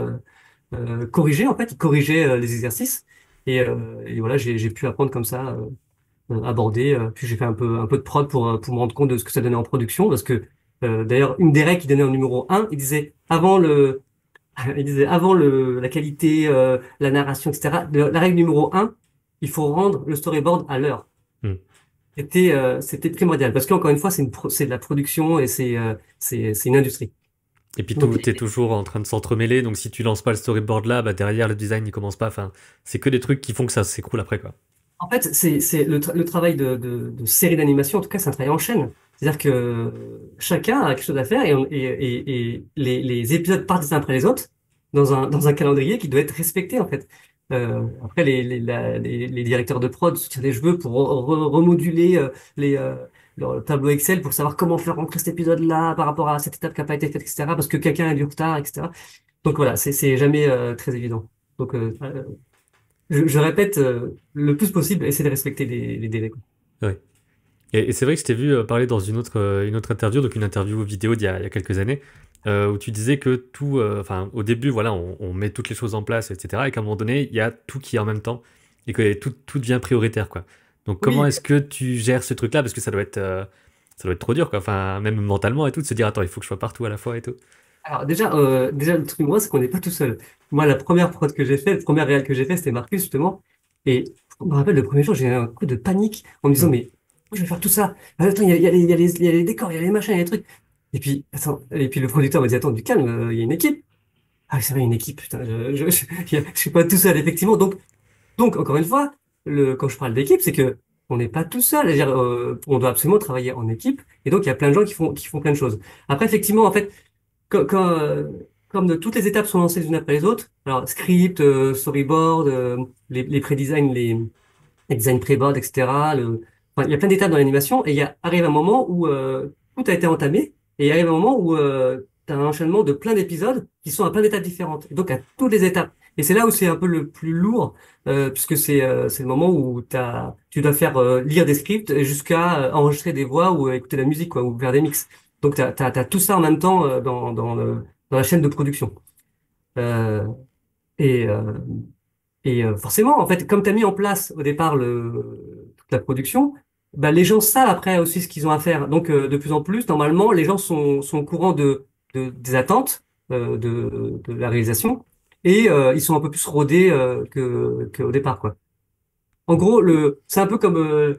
corrigées, en fait, il corrigeait les exercices. Et voilà, j'ai pu apprendre comme ça, aborder. Puis j'ai fait un peu de prod pour me rendre compte de ce que ça donnait en production, parce que d'ailleurs, une des règles qu'il donnait en numéro un, il disait il disait avant la qualité, la narration, etc. La règle numéro un, il faut rendre le storyboard à l'heure. Hmm. C'était primordial parce qu'encore une fois, c'est de la production et c'est une industrie. Et puis Donc, tout est toujours en train de s'entremêler, donc si tu lances pas le storyboard là, bah derrière le design il commence pas. Enfin, c'est que des trucs qui font que ça s'écroule après, quoi. en fait, c'est le travail de série d'animation, en tout cas, c'est un travail en chaîne. C'est-à-dire que chacun a quelque chose à faire et les épisodes partent les uns après les autres dans un calendrier qui doit être respecté, en fait. Après, les directeurs de prod se tirent les cheveux pour remoduler les, leur tableau Excel pour savoir comment faire rentrer cet épisode-là par rapport à cette étape qui n'a pas été faite, etc. Parce que quelqu'un a du retard, etc. Donc voilà, c'est jamais très évident. Donc je répète le plus possible, essayer de respecter les délais, quoi. Ouais. Et c'est vrai que je t'ai vu parler dans une autre interview, donc une interview vidéo il y a quelques années, où tu disais que tout, enfin, au début, voilà, on met toutes les choses en place, etc. Et qu'à un moment donné, il y a tout qui est en même temps et que tout devient prioritaire, quoi. Donc, comment Oui, est-ce que tu gères ce truc-là? Parce que ça doit être trop dur, quoi. Enfin, même mentalement et tout, de se dire, attends, il faut que je sois partout à la fois et tout. alors déjà le truc moi, c'est qu'on n'est pas tout seul. Moi, la première prod que j'ai fait, le premier réal que j'ai fait, c'était Marcus justement. Et je me rappelle le premier jour, j'ai eu un coup de panique en me disant, Hmm. mais moi, je vais faire tout ça. Attends, il y a les décors, il y a les machins, il y a les trucs. Et puis, attends, et puis le producteur m'a dit, attends, du calme, il y a une équipe. Ah, c'est vrai, une équipe, putain, je suis pas tout seul, effectivement. Donc, encore une fois, quand je parle d'équipe, c'est que on n'est pas tout seul. C'est-à-dire, on doit absolument travailler en équipe. Et donc, il y a plein de gens qui font plein de choses. Après, effectivement, en fait, comme toutes les étapes sont lancées les unes après les autres, alors script, storyboard, les pré-design, les designs pré-board, etc. Enfin, il y a plein d'étapes dans l'animation et arrive un moment où tout a été entamé et il arrive un moment où tu as un enchaînement de plein d'épisodes qui sont à plein d'étapes différentes. Et donc à toutes les étapes. Et c'est là où c'est un peu le plus lourd puisque c'est le moment où tu dois faire lire des scripts jusqu'à enregistrer des voix ou écouter de la musique quoi, ou faire des mix. Donc t'as tout ça en même temps dans la chaîne de production. Euh, et, euh, forcément, en fait, comme tu as mis en place au départ toute la production, bah, les gens savent après aussi ce qu'ils ont à faire. Donc, de plus en plus, normalement, les gens sont au courant des attentes de la réalisation et ils sont un peu plus rodés qu'au départ, quoi. En gros, c'est un peu comme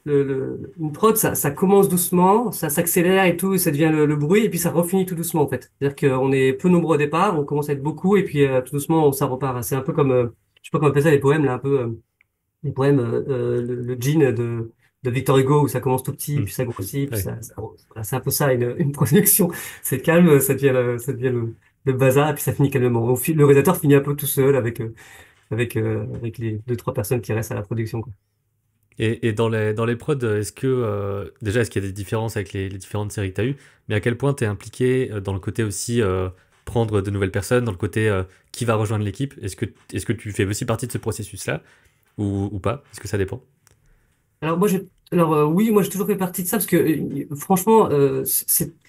une prod, ça commence doucement, ça s'accélère et tout, et ça devient le bruit, et puis ça refinit tout doucement, en fait. C'est-à-dire qu'on est peu nombreux au départ, on commence à être beaucoup, et puis tout doucement, ça repart. C'est un peu comme, je sais pas comment on appelle ça, les poèmes, là, un peu, les poèmes, le Djinn de Victor Hugo, où ça commence tout petit, Hmm. puis ça grossit, puis Ouais. voilà, c'est un peu ça, une production. C'est calme, ça devient le bazar, et puis ça finit calmement. Le réalisateur finit un peu tout seul avec les deux, trois personnes qui restent à la production, quoi. Et dans les prods, est-ce que déjà est-ce qu'il y a des différences avec les différentes séries que tu as eues, mais à quel point tu es impliqué dans le côté aussi prendre de nouvelles personnes, dans le côté qui va rejoindre l'équipe? Est-ce que tu fais aussi partie de ce processus-là ou pas? Est-ce que ça dépend? Alors oui, moi j'ai toujours fait partie de ça parce que franchement,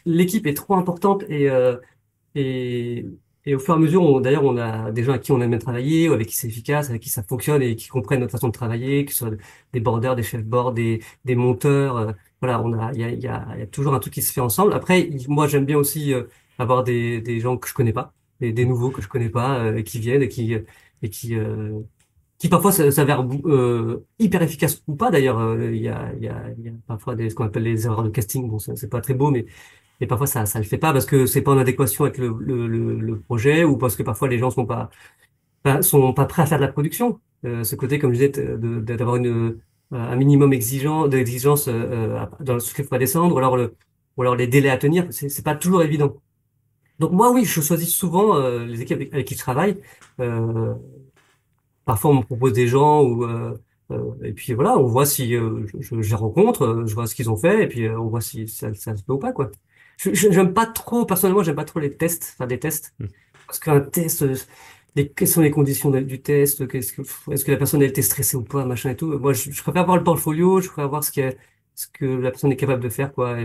l'équipe est trop importante et et au fur et à mesure, d'ailleurs, on a des gens avec qui on aime bien travailler, ou avec qui c'est efficace, avec qui ça fonctionne et qui comprennent notre façon de travailler, que ce soit des boarders, des chefs board, des monteurs. Voilà, il y a toujours un truc qui se fait ensemble. Après, moi j'aime bien aussi avoir des gens que je connais pas, des nouveaux que je connais pas, et qui viennent et qui parfois s'avèrent hyper efficaces ou pas d'ailleurs. Il y a parfois ce qu'on appelle les erreurs de casting. Bon, c'est pas très beau, mais parfois ça le fait pas parce que c'est pas en adéquation avec le projet ou parce que parfois les gens sont pas prêts à faire de la production. Ce côté, comme je disais, d'avoir un minimum d'exigence dans ce qu'il faut pas descendre, ou alors les délais à tenir, c'est pas toujours évident. Donc moi, oui, je choisis souvent les équipes avec qui je travaille. Euh, Parfois, on me propose des gens et puis voilà, on voit si je les rencontre, je vois ce qu'ils ont fait et puis on voit si ça se fait ou pas quoi. J'aime pas trop, personnellement, j'aime pas trop les tests, faire des tests Hmm. parce qu'un test, quelles sont les conditions du test, est-ce que la personne a été stressée ou pas, machin et tout. Moi, je préfère voir le portfolio, je préfère voir ce que la personne est capable de faire quoi.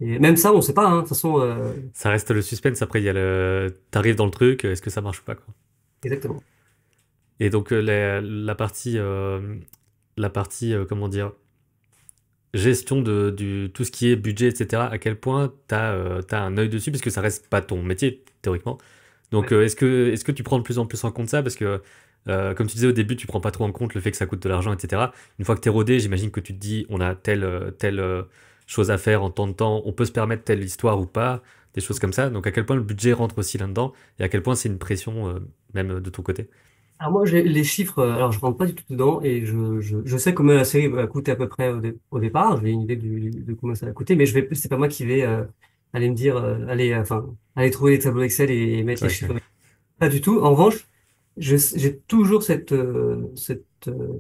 Et même ça, on sait pas. Hein, de toute façon, Ça reste le suspense. Après, il y a le t'arrives dans le truc, est-ce que ça marche ou pas, quoi. exactement. Et donc la partie comment dire gestion du tout ce qui est budget, etc. À quel point t'as un œil dessus parce que ça reste pas ton métier théoriquement. Donc Ouais. est-ce que tu prends de plus en plus en compte ça parce que comme tu disais au début, tu prends pas trop en compte le fait que ça coûte de l'argent, etc. Une fois que t'es rodé, j'imagine que tu te dis on a telle chose à faire en tant de temps, on peut se permettre telle histoire ou pas, des choses comme ça. Donc à quel point le budget rentre aussi là-dedans et à quel point c'est une pression même de ton côté. Alors moi, j'ai les chiffres, alors je rentre pas du tout dedans et je sais combien la série va coûter à peu près au départ. J'ai une idée de combien ça va coûter, mais c'est pas moi qui vais aller me dire, aller trouver les tableaux Excel et mettre les Ouais, chiffres. Pas du tout. En revanche, j'ai toujours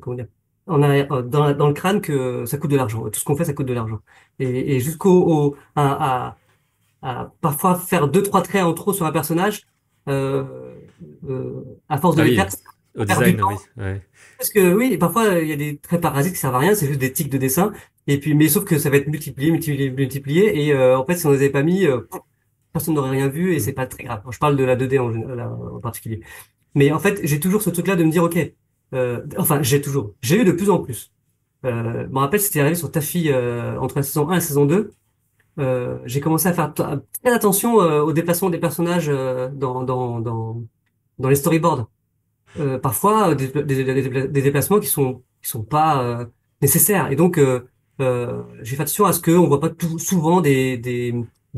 comment dire, dans le crâne que ça coûte de l'argent. Tout ce qu'on fait, ça coûte de l'argent. Et à parfois faire deux, trois traits en trop sur un personnage, à force de ah les oui, faire, Au perd du design, oui. temps. Ouais. Parce que oui, parfois il y a des traits parasites qui servent à rien, c'est juste des tics de dessin. Et puis, mais sauf que ça va être multiplié, multiplié, multiplié. Et en fait, si on les avait pas mis, personne n'aurait rien vu et Mm. c'est pas très grave. Je parle de la 2D en particulier. Mais en fait, j'ai toujours ce truc-là de me dire, ok, enfin, j'ai eu de plus en plus. Je me rappelle, c'était arrivé sur Taffy entre la saison 1 et la saison 2. J'ai commencé à faire très attention au déplacement des personnages dans les storyboards. Parfois, des déplacements qui sont pas nécessaires. Et donc, j'ai fait attention à ce qu'on voit pas souvent des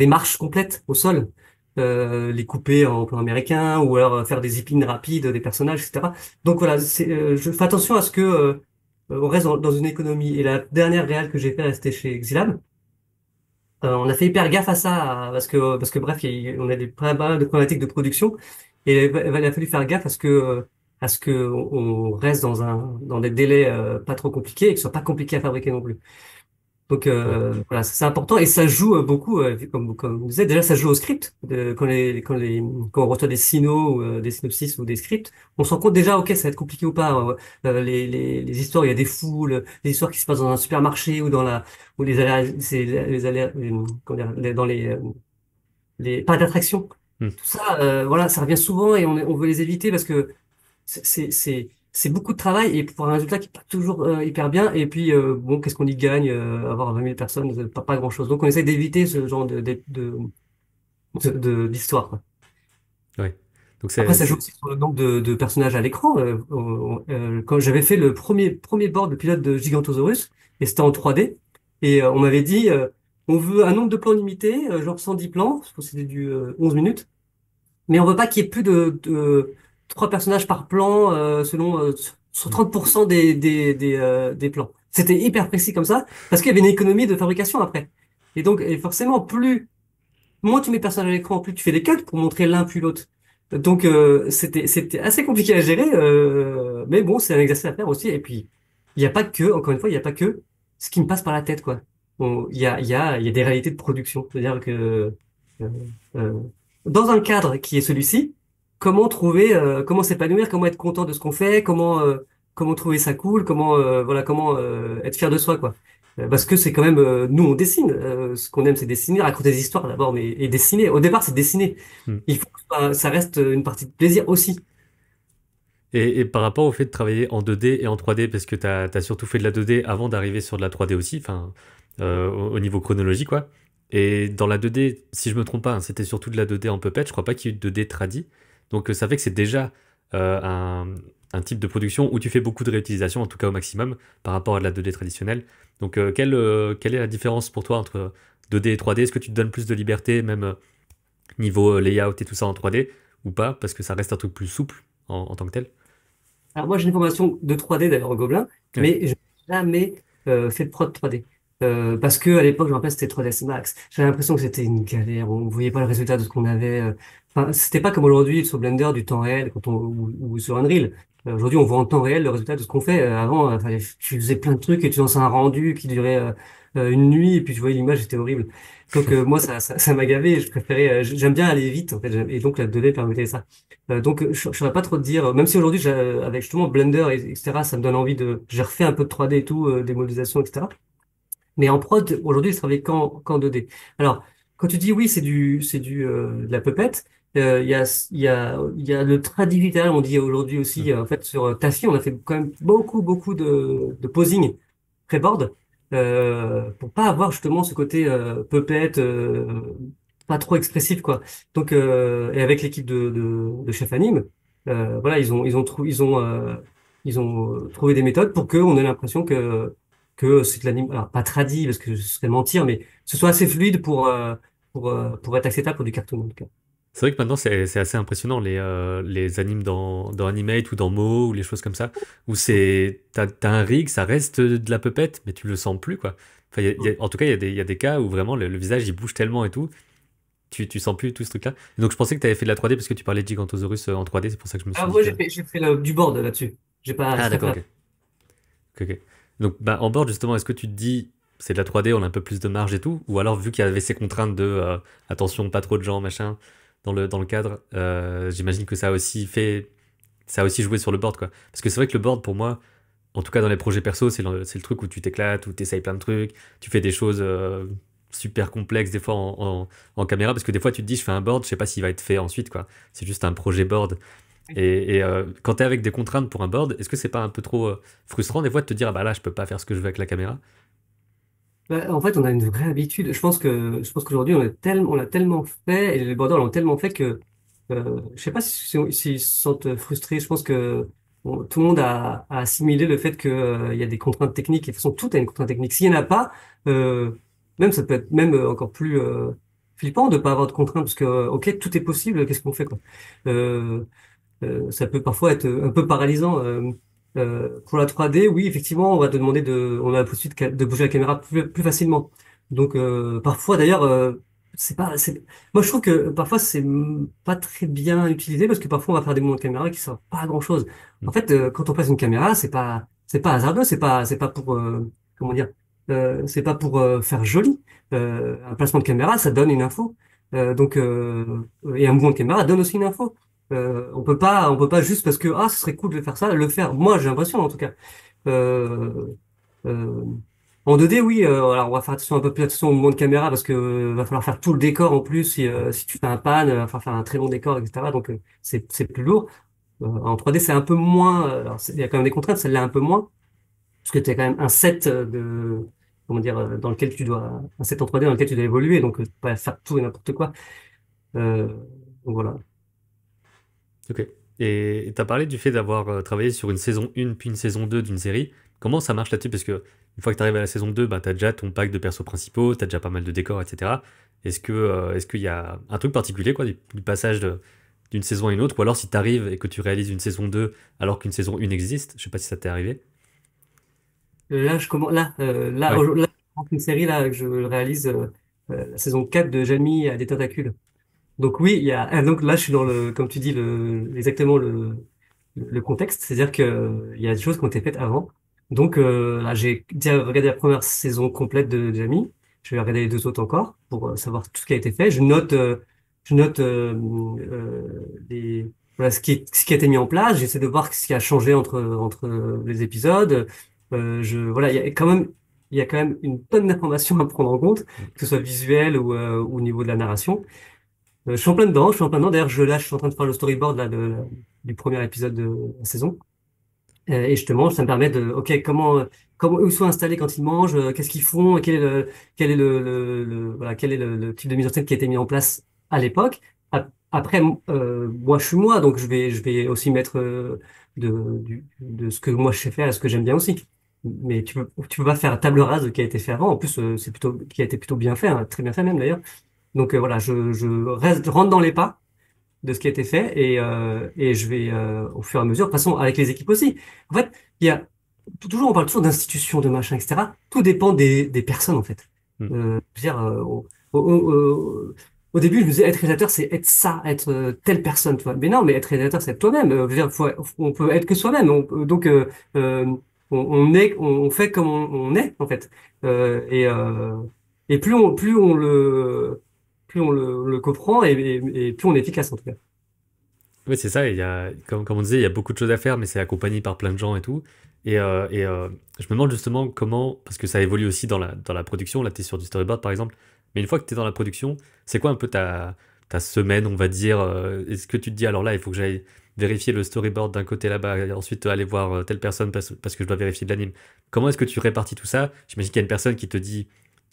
marches complètes au sol. Les couper en plan américain ou alors faire des zippings rapides des personnages, etc. Donc voilà, je fais attention à ce que on reste dans une économie. Et la dernière réal que j'ai fait, c'était chez Xilab. On a fait hyper gaffe à ça parce que bref, on a pas mal de problématiques de production et il a fallu faire gaffe à ce que on reste dans des délais pas trop compliqués et que ce soit pas compliqué à fabriquer non plus. Donc Ouais. voilà, c'est important et ça joue beaucoup comme on disait déjà ça joue au script. Quand on reçoit des sinos ou des synopsis ou des scripts, on se rend compte déjà ok ça va être compliqué ou pas. Les histoires il y a des foules, les histoires qui se passent dans un supermarché ou dans la ou les allers c'est les allers comment dire dans les parcs d'attraction. Mm. Tout ça voilà ça revient souvent et on veut les éviter parce que c'est beaucoup de travail et pour un résultat qui est pas toujours hyper bien. Et puis, bon, qu'est-ce qu'on y gagne? Avoir 20 000 personnes, pas grand-chose. Donc, on essaie d'éviter ce genre d'histoire, quoi. Ouais. Donc Après, ça joue aussi sur le nombre de personnages à l'écran. Quand j'avais fait le premier board, le pilote de Gigantosaurus, et c'était en 3D, et on m'avait dit, on veut un nombre de plans limité, genre 110 plans, je pense que c'était du 11 minutes. Mais on veut pas qu'il y ait plus de trois personnages par plan selon sur Mm. 30% des plans. C'était hyper précis comme ça parce qu'il y avait une économie de fabrication après. Et donc et forcément moins tu mets de personnages à l'écran, plus tu fais des cuts pour montrer l'un puis l'autre. Donc c'était assez compliqué à gérer, mais bon c'est un exercice à faire aussi. Et puis il n'y a pas que encore une fois il n'y a pas que ce qui me passe par la tête quoi. Il y a des réalités de production. C'est-à-dire que euh, euh, dans un cadre qui est celui-ci, comment s'épanouir, comment être content de ce qu'on fait, comment trouver ça cool, comment être fier de soi quoi. Parce que c'est quand même nous on dessine. Ce qu'on aime c'est dessiner, raconter des histoires d'abord, mais et dessiner. Au départ c'est dessiner. Mm. Il faut que ça reste une partie de plaisir aussi. Et par rapport au fait de travailler en 2D et en 3D, parce que tu as surtout fait de la 2D avant d'arriver sur de la 3D aussi, enfin, au niveau chronologie, quoi. Et dans la 2D, si je me trompe pas, hein, c'était surtout de la 2D en Puppet, je crois pas qu'il y ait eu de 2D tradi. Donc ça fait que c'est déjà euh, un, un type de production où tu fais beaucoup de réutilisation, en tout cas au maximum, par rapport à de la 2D traditionnelle. Donc quelle est la différence pour toi entre 2D et 3D? Est-ce que tu te donnes plus de liberté, même niveau layout et tout ça en 3D, ou pas? Parce que ça reste un truc plus souple en tant que tel. Alors moi j'ai une formation de 3D d'ailleurs au Gobelin, Ouais. mais je n'ai jamais fait de prod 3D. Parce que à l'époque, je me rappelle, c'était 3ds Max. J'avais l'impression que c'était une galère. On ne voyait pas le résultat de ce qu'on avait. Enfin, c'était pas comme aujourd'hui sur Blender du temps réel ou sur Unreal. Aujourd'hui, on voit en temps réel le résultat de ce qu'on fait. Avant, tu faisais plein de trucs et tu lançais un rendu qui durait une nuit et puis tu voyais l'image, c'était horrible. Donc moi, ça m'a gavé. Je préférais. J'aime bien aller vite en fait. Et donc la 2D permettait ça. Donc, je saurais pas trop te dire, même si aujourd'hui, avec justement Blender, etc., ça me donne envie j'ai refait un peu de 3D et tout, des modélisations, etc. Mais en prod, aujourd'hui, je travaille qu'en 2D. Alors, quand tu dis oui, de la puppet, il y a le digital, on dit aujourd'hui Mm. aussi, en fait, sur Taffy, on a fait quand même beaucoup de posing pré-board, pour pas avoir justement ce côté puppet, pas trop expressif, quoi. Donc, et avec l'équipe de Chef Anime, voilà, ils ont trouvé des méthodes pour qu'on ait l'impression que c'est de l'anime, alors pas tradi parce que ce serait mentir, mais ce soit assez fluide pour être acceptable pour du cartoon en tout cas. C'est vrai que maintenant c'est assez impressionnant les animes dans Animate ou dans Mo ou les choses comme ça, où t'as un rig, ça reste de la pupette, mais tu le sens plus quoi. Enfin, en tout cas, il y a des cas où vraiment le visage il bouge tellement et tout, tu sens plus tout ce truc-là. Et donc je pensais que tu avais fait de la 3D parce que tu parlais de Gigantosaurus en 3D, c'est pour ça que je me suis Alors dit moi que. j'ai fait du board là-dessus. Ah J'ai pas d'accord, fait. ok. Ok, ok. Donc bah, en board justement, est-ce que tu te dis c'est de la 3D, on a un peu plus de marge et tout, ou alors vu qu'il y avait ces contraintes de attention, pas trop de gens, machin, dans le cadre, j'imagine que ça a aussi fait ça a aussi joué sur le board, quoi. Parce que c'est vrai que le board, pour moi, en tout cas dans les projets perso, c'est le truc où tu t'éclates, où tu essayes plein de trucs, tu fais des choses super complexes des fois en caméra, parce que des fois tu te dis, je fais un board, je sais pas s'il va être fait ensuite, quoi. C'est juste un projet board. Et quand tu es avec des contraintes pour un board, est-ce que c'est pas un peu trop frustrant des fois de te dire, ah bah là, je peux pas faire ce que je veux avec la caméra? En fait, on a une vraie habitude. Je pense qu'aujourd'hui, on l'a tellement fait et les bordeaux l'ont tellement fait que, je sais pas s'ils se sentent frustrés. Je pense que tout le monde a assimilé le fait que, il y a des contraintes techniques. Et de toute façon, tout a une contrainte technique. S'il n'y en a pas, euh, même ça peut être même encore plus flippant de pas avoir de contraintes parce que, ok, tout est possible. Qu'est-ce qu'on fait, quoi? Euh, Ça peut parfois être un peu paralysant. Pour la 3D, oui, effectivement, on va te demander on a la possibilité de bouger la caméra plus facilement. Donc parfois, d'ailleurs, moi je trouve que parfois pas très bien utilisé parce que parfois on va faire des mouvements de caméra qui servent pas à grand-chose. En Hmm. fait, quand on place une caméra, c'est pas hasardeux, c'est pas pour comment dire, c'est pas pour faire joli. Un placement de caméra, ça donne une info. Et un mouvement de caméra donne aussi une info. On peut pas juste parce que ah, ce serait cool de faire ça, le faire. Moi, j'ai l'impression en tout cas. Euh, euh, En 2D, oui. Alors, on va faire attention un peu plus attention au mouvement de caméra parce que va falloir faire tout le décor en plus. Si tu fais un pan, va falloir faire un très long décor, etc. Donc, c'est plus lourd. En 3D, c'est un peu moins. Il y a quand même des contraintes, celle-là un peu moins parce que tu as quand même un set de comment dire dans lequel tu dois un set en 3D dans lequel tu dois évoluer. Donc, tu peux pas faire tout et n'importe quoi. Euh, donc voilà. Ok. Et tu as parlé du fait d'avoir travaillé sur une saison 1 puis une saison 2 d'une série. Comment ça marche là-dessus? Parce que une fois que tu arrives à la saison 2, bah, tu as déjà ton pack de persos principaux, tu as déjà pas mal de décors, etc. Est-ce qu'il y a un truc particulier quoi, du passage d'une saison à une autre? Ou alors si tu arrives et que tu réalises une saison 2 alors qu'une saison 1 existe, je sais pas si ça t'est arrivé. Là, je commence, Ouais. là, je commence une série là que je réalise la saison 4 de Jamie à des tentacules. Donc oui, donc là je suis dans le comme tu dis exactement le contexte, c'est-à-dire que il y a des choses qui ont été faites avant. Donc là j'ai déjà regardé la première saison complète de Jamie. Je vais regarder les deux autres encore pour savoir tout ce qui a été fait. Je note voilà ce qui a été mis en place. J'essaie de voir ce qui a changé entre les épisodes. Voilà, il y a quand même une tonne d'informations à prendre en compte, que ce soit visuel ou au niveau de la narration. Je suis en plein dedans, je suis en plein dedans. D'ailleurs, je suis en train de faire le storyboard là, du premier épisode de la saison. Et justement, ça me permet ok, comment où ils sont installés quand ils mangent, qu'est-ce qu'ils font, quel est voilà, quel est le type de mise en scène qui a été mis en place à l'époque. Après, moi, je suis moi, donc je vais aussi mettre de ce que moi je sais faire et ce que j'aime bien aussi. Mais tu peux pas faire table rase de ce qui a été fait avant. En plus, qui a été plutôt bien fait, hein, très bien fait même d'ailleurs. Donc voilà, je rentre dans les pas de ce qui a été fait et je vais au fur et à mesure, de toute façon avec les équipes aussi. En fait, il y a toujours on parle toujours d'institutions, de machin, etc. Tout dépend des personnes en fait. Hmm. Je veux dire, au début, je me disais être réalisateur, c'est être ça, être telle personne, tu vois. Mais non, mais être réalisateur, c'est être toi-même. Je veux dire, on peut être que soi-même. Euh, on fait comme on est en fait. Et plus le comprend et plus on est efficace en tout cas. Oui, c'est ça. Comme on disait, il y a beaucoup de choses à faire, mais c'est accompagné par plein de gens et tout. Je me demande justement comment, parce que ça évolue aussi dans la production. Là, tu es sur du storyboard par exemple. Mais une fois que tu es dans la production, c'est quoi un peu ta semaine, on va dire est-ce que tu te dis, alors là, il faut que j'aille vérifier le storyboard d'un côté là-bas, et ensuite aller voir telle personne parce que je dois vérifier de l'anime. Comment est-ce que tu répartis tout ça? J'imagine qu'il y a une personne qui te dit,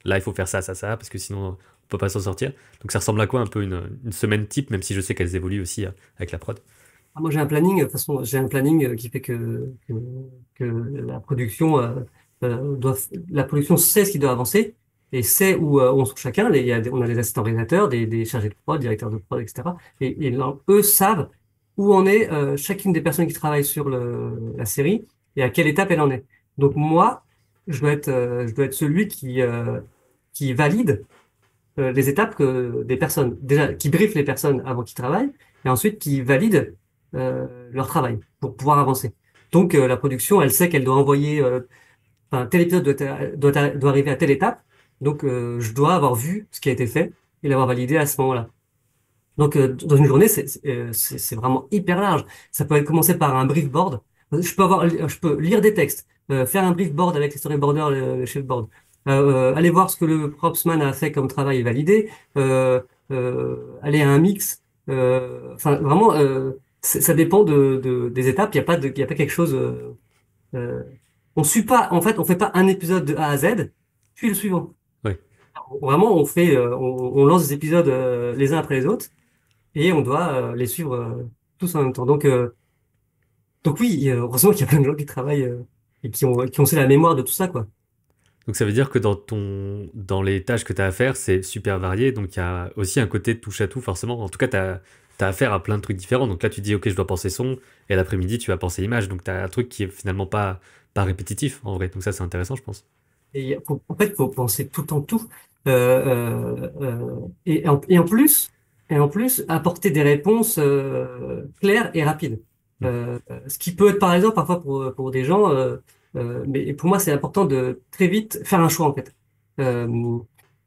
là, il faut faire ça, ça, ça, parce que sinon, on peut pas s'en sortir. Donc ça ressemble à quoi un peu une semaine type, même si je sais qu'elles évoluent aussi avec la prod. Ah, moi, j'ai un planning, de toute façon, j'ai un planning qui fait que la production, la production sait ce qui doit avancer et sait où on se trouve chacun. On a des assistants réalisateurs, des chargés de prod, directeurs de prod, etc. Et là, eux savent où en est chacune des personnes qui travaillent sur la série et à quelle étape elle en est. Donc moi, je dois être celui qui valide les étapes des personnes, déjà qui briefent les personnes avant qu'ils travaillent, et ensuite qui valident leur travail pour pouvoir avancer. Donc la production, elle sait qu'elle doit envoyer, enfin tel épisode doit arriver à telle étape, donc je dois avoir vu ce qui a été fait et l'avoir validé à ce moment-là. Donc, dans une journée, c'est vraiment hyper large. Ça peut commencer par un brief board. Je peux lire des textes, faire un brief board avec les storyboarders, le chefboard, aller voir ce que le propsman a fait comme travail et valider, aller à un mix. Enfin, vraiment, ça dépend des étapes. Il y a pas quelque chose. Euh, on suit pas. En fait, on fait pas un épisode de A à Z, puis le suivant. Ouais. Vraiment, on lance des épisodes les uns après les autres et on doit les suivre tous en même temps. Donc oui, heureusement qu'il y a plein de gens qui travaillent et qui ont aussi la mémoire de tout ça, quoi. Donc ça veut dire que dans les tâches que tu as à faire, c'est super varié, donc il y a aussi un côté touche à tout forcément. En tout cas, tu as affaire à plein de trucs différents. Donc là, tu dis, ok, je dois penser son, et l'après-midi, tu vas penser image. Donc tu as un truc qui est finalement pas répétitif en vrai. Donc ça, c'est intéressant, je pense. En fait, faut penser tout en tout. Et en plus, apporter des réponses claires et rapides. Mm. Ce qui peut être, par exemple, parfois pour des gens, mais pour moi, c'est important de très vite faire un choix, en fait.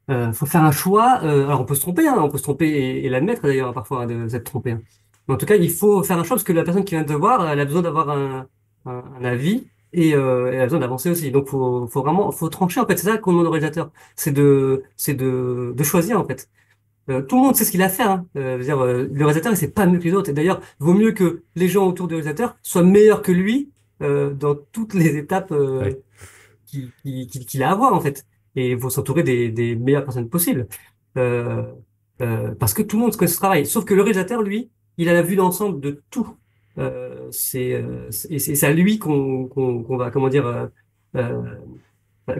Euh, faut faire un choix. Alors, on peut se tromper, hein, on peut se tromper et l'admettre, d'ailleurs, hein, parfois, de s'être trompé. Hein. Mais en tout cas, il faut faire un choix parce que la personne qui vient de te voir, elle a besoin d'avoir un avis et elle a besoin d'avancer aussi. Donc faut vraiment faut trancher en fait. C'est ça qu'on demande au réalisateur, de choisir en fait. Tout le monde sait ce qu'il a à faire. Hein. Je veux dire, le réalisateur il sait pas mieux que les autres. Et d'ailleurs, vaut mieux que les gens autour du réalisateur soient meilleurs que lui dans toutes les étapes Ouais. qu'il a à voir en fait. Et il faut s'entourer des meilleures personnes possibles. Euh, Parce que tout le monde connaît ce travail. Sauf que le réalisateur, lui, il a la vue d'ensemble de tout. C'est à lui qu'on va, comment dire, euh,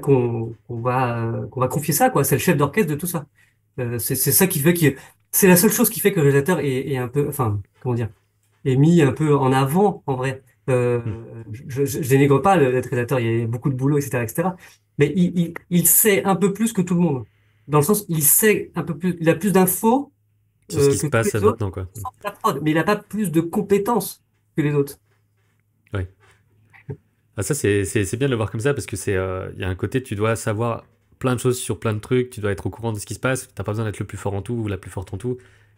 qu'on va confier ça, quoi. C'est le chef d'orchestre de tout ça. C'est ça qui fait que c'est la seule chose qui fait que le réalisateur est un peu, enfin, comment dire, est mis un peu en avant, en vrai. Mm. Je dénigre pas le réalisateur, il y a beaucoup de boulot, etc., etc. Mais il sait un peu plus que tout le monde. Dans le sens, il sait un peu plus, il a plus d'infos Sur ce qui que se tous passe les autres, maintenant, quoi. Mm. sans la prod. Mais il n'a pas plus de compétences que les autres. Ouais. Ah, ça, c'est bien de le voir comme ça parce que il y a un côté, tu dois savoir plein de choses sur plein de trucs, tu dois être au courant de ce qui se passe, t'as pas besoin d'être le plus fort en tout ou la plus forte en tout.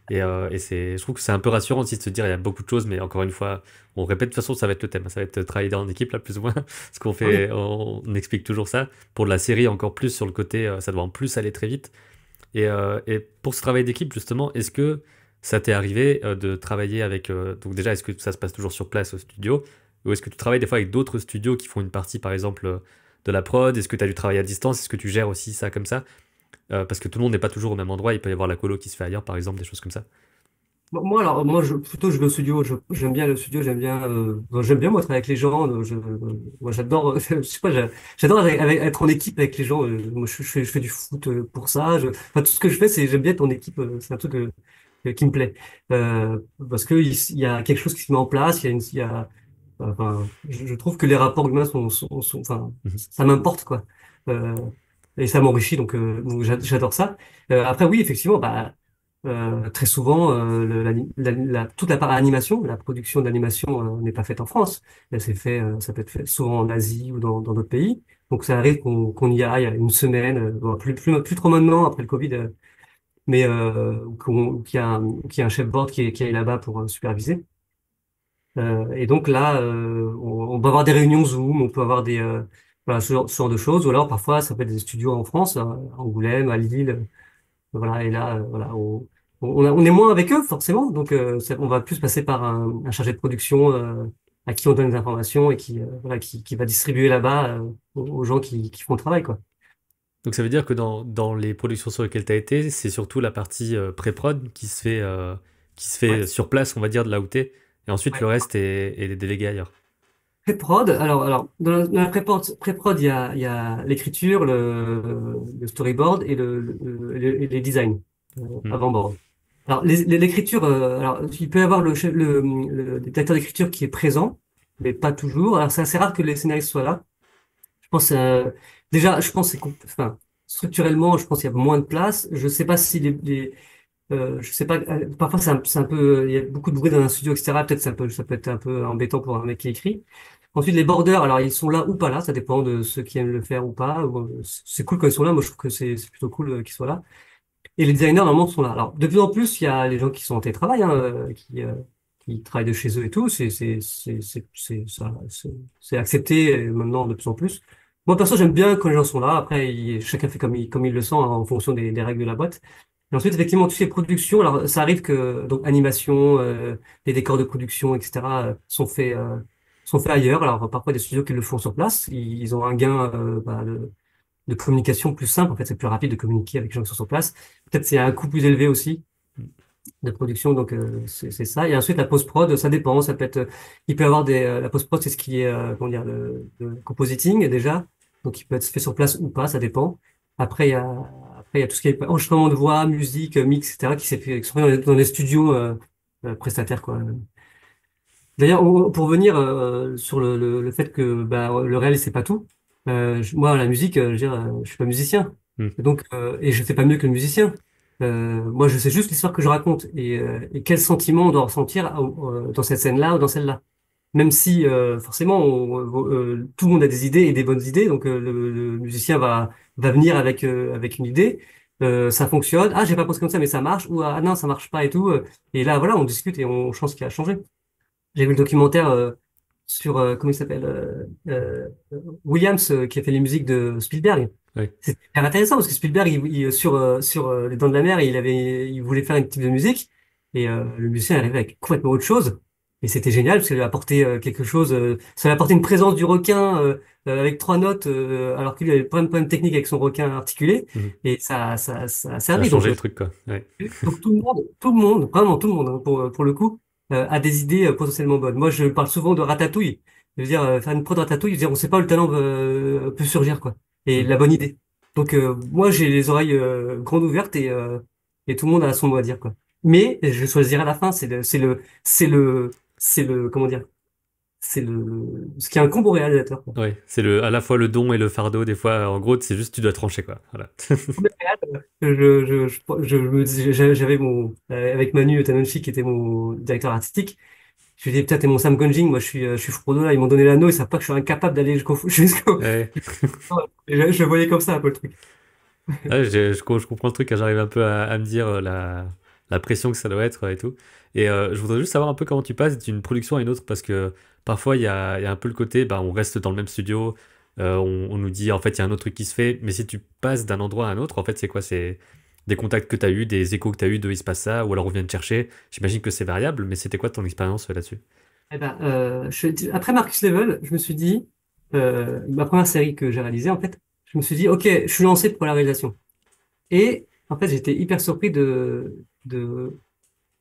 Je trouve que c'est un peu rassurant aussi de se dire il y a beaucoup de choses, mais encore une fois, on répète, de toute façon, ça va être le thème, hein. Ça va être travailler en équipe, là, plus ou moins. Ce qu'on Ah oui. fait, on explique toujours ça. Pour de la série, encore plus sur le côté, ça doit en plus aller très vite. Et pour ce travail d'équipe, justement, est-ce que ça t'est arrivé de travailler avec... donc déjà, est-ce que ça se passe toujours sur place au studio? Ou est-ce que tu travailles des fois avec d'autres studios qui font une partie, par exemple, de la prod? Est-ce que tu as du travail à distance? Est-ce que tu gères aussi ça comme ça? Parce que tout le monde n'est pas toujours au même endroit. Il peut y avoir la colo qui se fait ailleurs, par exemple, des choses comme ça. Moi, alors, moi, plutôt, je vais au studio. J'aime bien le studio. J'aime bien moi travailler avec les gens. Moi, j'adore. Je sais pas. J'adore être en équipe avec les gens. Moi, je fais du foot pour ça. Enfin, tout ce que je fais, j'aime bien être en équipe. C'est un truc qui me plaît. Parce que il y a quelque chose qui se met en place. Enfin, je trouve que les rapports humains enfin, Mhm. ça m'importe quoi. Euh, et ça m'enrichit. Donc j'adore ça. Après, oui, effectivement, bah. Très souvent, toute la part animation, la production d'animation n'est pas faite en France. Ça peut être fait souvent en Asie ou dans d'autres pays. Donc ça arrive qu'on y aille une semaine, bon, plus trop maintenant après le Covid, mais qu'il y a un chef board qui est là-bas pour superviser. Et donc là, on peut avoir des réunions Zoom, on peut avoir voilà, ce genre de choses. Ou alors parfois, ça peut être des studios en France, à Angoulême, à Lille. Voilà, et là, voilà, on est moins avec eux, forcément. Donc, on va plus passer par un chargé de production à qui on donne des informations et voilà, qui va distribuer là-bas aux gens qui font le travail, quoi. Donc ça veut dire que dans les productions sur lesquelles tu as été, c'est surtout la partie pré-prod qui se Ouais. fait sur place, on va dire, de là où t'es. Et ensuite, Ouais. le reste est délégué ailleurs. Pré-prod, alors dans la pré-prod, il y a l'écriture, le storyboard et et les designs Hmm. avant-board. Alors, l'écriture, alors, il peut y avoir le directeur d'écriture qui est présent, mais pas toujours. Alors, c'est assez rare que les scénaristes soient là. Je pense, déjà, je pense, enfin, structurellement, je pense qu'il y a moins de place. Je sais pas si je sais pas, parfois c'est un peu, il y a beaucoup de bruit dans un studio, etc. Peut-être ça peut être un peu embêtant pour un mec qui écrit. Ensuite, les borders, alors ils sont là ou pas là, ça dépend de ceux qui aiment le faire ou pas. C'est cool quand ils sont là, moi je trouve que c'est plutôt cool qu'ils soient là. Et les designers, normalement, sont là. Alors, de plus en plus, il y a les gens qui sont en télétravail, hein, qui travaillent de chez eux et tout. C'est accepté maintenant de plus en plus. Moi, perso, j'aime bien quand les gens sont là. Après, chacun fait comme il le sent, hein, en fonction des règles de la boîte. Et ensuite, effectivement, toutes ces productions. Alors, ça arrive que, donc, animation, les décors de production, etc., sont faits ailleurs. Alors, parfois, des studios qui le font sur place. Ils ont un gain, de communication plus simple. En fait, c'est plus rapide de communiquer avec les gens qui sont sur place. Peut-être c'est un coût plus élevé aussi de production, donc c'est ça. Et ensuite la post-prod, ça dépend. Ça peut être, il peut y avoir la post-prod, c'est ce qui est comment dire le compositing déjà. Donc il peut être fait sur place ou pas, ça dépend. Après il y a tout ce qui est enregistrement de voix, musique, mix, etc. qui sont fait dans les studios prestataires quoi. D'ailleurs, pour venir sur le fait que bah, le réel c'est pas tout. Moi, la musique, je veux dire, je suis pas musicien, Hmm. et je fais pas mieux que le musicien. Moi, je sais juste l'histoire que je raconte et quel sentiment on doit ressentir dans cette scène-là ou dans celle-là. Même si forcément, tout le monde a des idées et des bonnes idées, donc le musicien va venir avec une idée. Ça fonctionne. Ah, j'ai pas pensé comme ça, mais ça marche. Ou ah non, ça marche pas et tout. Et là, voilà, on discute et on change ce qui a changé. J'ai vu le documentaire sur, comment il s'appelle, Williams, qui a fait les musiques de Spielberg. Ouais. C'est super intéressant parce que Spielberg, sur Les Dents de la Mer, il voulait faire un type de musique et le musicien est arrivé avec complètement autre chose. Et c'était génial parce qu'il a apporté quelque chose, ça lui a apporté une présence du requin avec trois notes, alors qu'il avait plein de problèmes techniques avec son requin articulé. Mhm. Et ça a Ça a servi. changé le truc, quoi. Ouais. Donc tout le monde, vraiment tout le monde, hein, pour le coup, a des idées potentiellement bonnes. Moi, je parle souvent de Ratatouille. Je veux dire, faire une prod Ratatouille, je veux dire, on sait pas où le talent peut surgir, quoi. Et Hmm. la bonne idée. Donc, moi, j'ai les oreilles grandes ouvertes et tout le monde a son mot à dire, quoi. Mais je choisirai à la fin, comment dire, ce qui est un combo réalisateur, quoi. Ouais, c'est à la fois le don et le fardeau. Des fois, en gros, c'est juste tu dois trancher, quoi. Voilà. J'avais avec Manu Tanonchi, qui était mon directeur artistique. Je lui ai dit, putain, t'es mon Sam Gonjing, moi je suis Frodo là, ils m'ont donné l'anneau, ils savent pas que je suis incapable d'aller jusqu'au... Ouais. Je voyais comme ça un peu le truc. Ouais, je comprends le truc, quand j'arrive un peu à me dire la pression que ça doit être et tout. Et je voudrais juste savoir un peu comment tu passes d'une production à une autre, parce que parfois il y a un peu le côté, bah, on reste dans le même studio, on nous dit en fait il y a un autre truc qui se fait, mais si tu passes d'un endroit à un autre, en fait c'est quoi? C'est des contacts que tu as eu, des échos que tu as eu de il se passe ça, ou alors on vient te chercher. J'imagine que c'est variable, mais c'était quoi ton expérience là-dessus? Eh ben, après Marcus Level, je me suis dit, ma première série que j'ai réalisée, en fait, je me suis dit, ok, je suis lancé pour la réalisation. Et en fait, j'étais hyper surpris que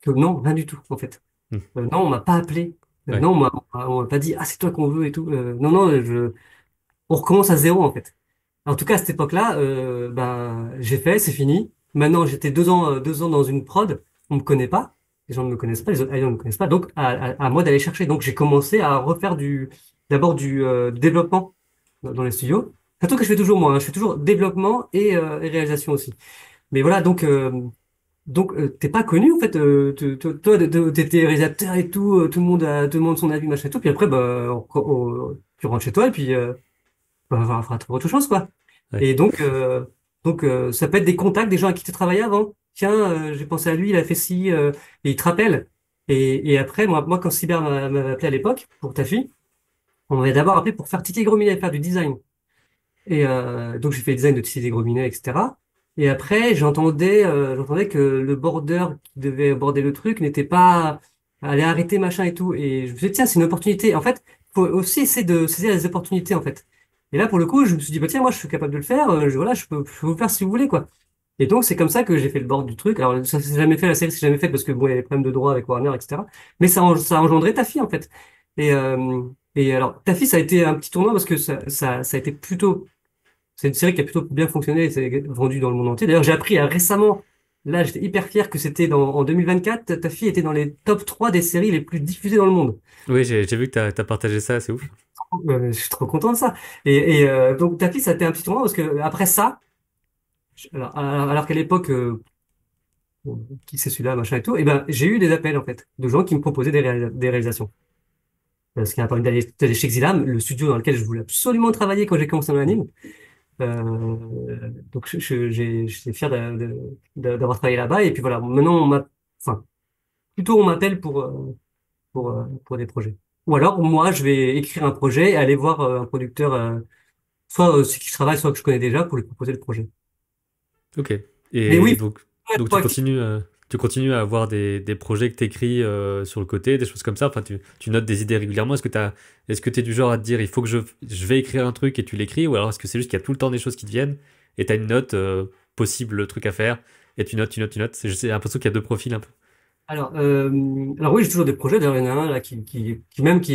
non, rien du tout, en fait. Hmm. Non, on m'a pas appelé. Ouais, Non, on m'a pas dit, ah, c'est toi qu'on veut et tout. Non, non, on recommence à zéro, en fait. En tout cas, à cette époque-là, ben, j'ai fait, c'est fini. Maintenant, j'étais 2 ans dans une prod. On me connaît pas. Les gens ne me connaissent pas, les autres aliens ne me connaissent pas. Donc, à moi d'aller chercher. Donc, j'ai commencé à refaire d'abord du développement dans les studios. C'est un truc que je fais toujours moi, hein. Je fais toujours développement et réalisation aussi. Mais voilà, donc, t'es pas connu en fait. Toi, t'étais réalisateur et tout. Tout le monde te demande son avis, machin et tout. Puis après, bah, tu rentres chez toi et puis va falloir trouver autre chose, quoi. ouais. Et donc, ça peut être des contacts des gens à qui tu travaillais avant. Tiens, j'ai pensé à lui, il a fait ci, et il te rappelle. Et après, moi, quand Cyber m'avait appelé à l'époque pour ta fille, on m'avait d'abord appelé pour faire Titi Grominet, faire du design. Et donc j'ai fait le design de Titi Grominet, etc. Et après, j'entendais que le border qui devait border le truc n'était pas allait arrêter machin et tout. Et je me suis dit tiens, c'est une opportunité. En fait, faut aussi essayer de saisir les opportunités en fait. Et là, pour le coup, je me suis dit bah tiens, moi, je suis capable de le faire. Voilà, je peux vous le faire si vous voulez quoi. Et donc c'est comme ça que j'ai fait le board du truc. Alors ça s'est jamais fait, la série s'est jamais fait parce que bon, il y avait des problèmes de droit avec Warner, etc. Mais ça a engendré ta fille en fait. Et alors ta fille, ça a été un petit tournoi parce que ça a été plutôt c'est une série qui a plutôt bien fonctionné et s'est vendue dans le monde entier. D'ailleurs, j'ai appris récemment, là, j'étais hyper fier que c'était en 2024, ta fille était dans les top 3 des séries les plus diffusées dans le monde. Oui, j'ai vu que t'as partagé ça, c'est ouf. Je suis trop content de ça. Donc, ta fille, ça a été un petit tournoi parce que après ça, alors qu'à l'époque, bon, qui c'est celui-là, machin et tout, et ben, j'ai eu des appels, en fait, de gens qui me proposaient des réalisations. Parce qu'il y a pas d'aller chez Xilam, le studio dans lequel je voulais absolument travailler quand j'ai commencé dans l'anime. Donc j'étais fier d'avoir travaillé là-bas. Et puis voilà, maintenant enfin, plutôt on m'appelle pour des projets. Ou alors moi je vais écrire un projet et aller voir un producteur, soit c'est qui je travaille, soit que je connais déjà pour lui proposer le projet. Ok. Mais Et oui, donc proactif. tu continues à avoir des projets que tu écris sur le côté, des choses comme ça. Enfin, tu notes des idées régulièrement. Est-ce que tu es du genre à te dire, il faut que je vais écrire un truc et tu l'écris, ou alors est-ce que c'est juste qu'il y a tout le temps des choses qui te viennent et tu as une note possible, le truc à faire, et tu notes, tu notes, tu notes. J'ai l'impression qu'il y a deux profils un peu. Alors oui, j'ai toujours des projets. D'ailleurs, il y en a un là qui est qui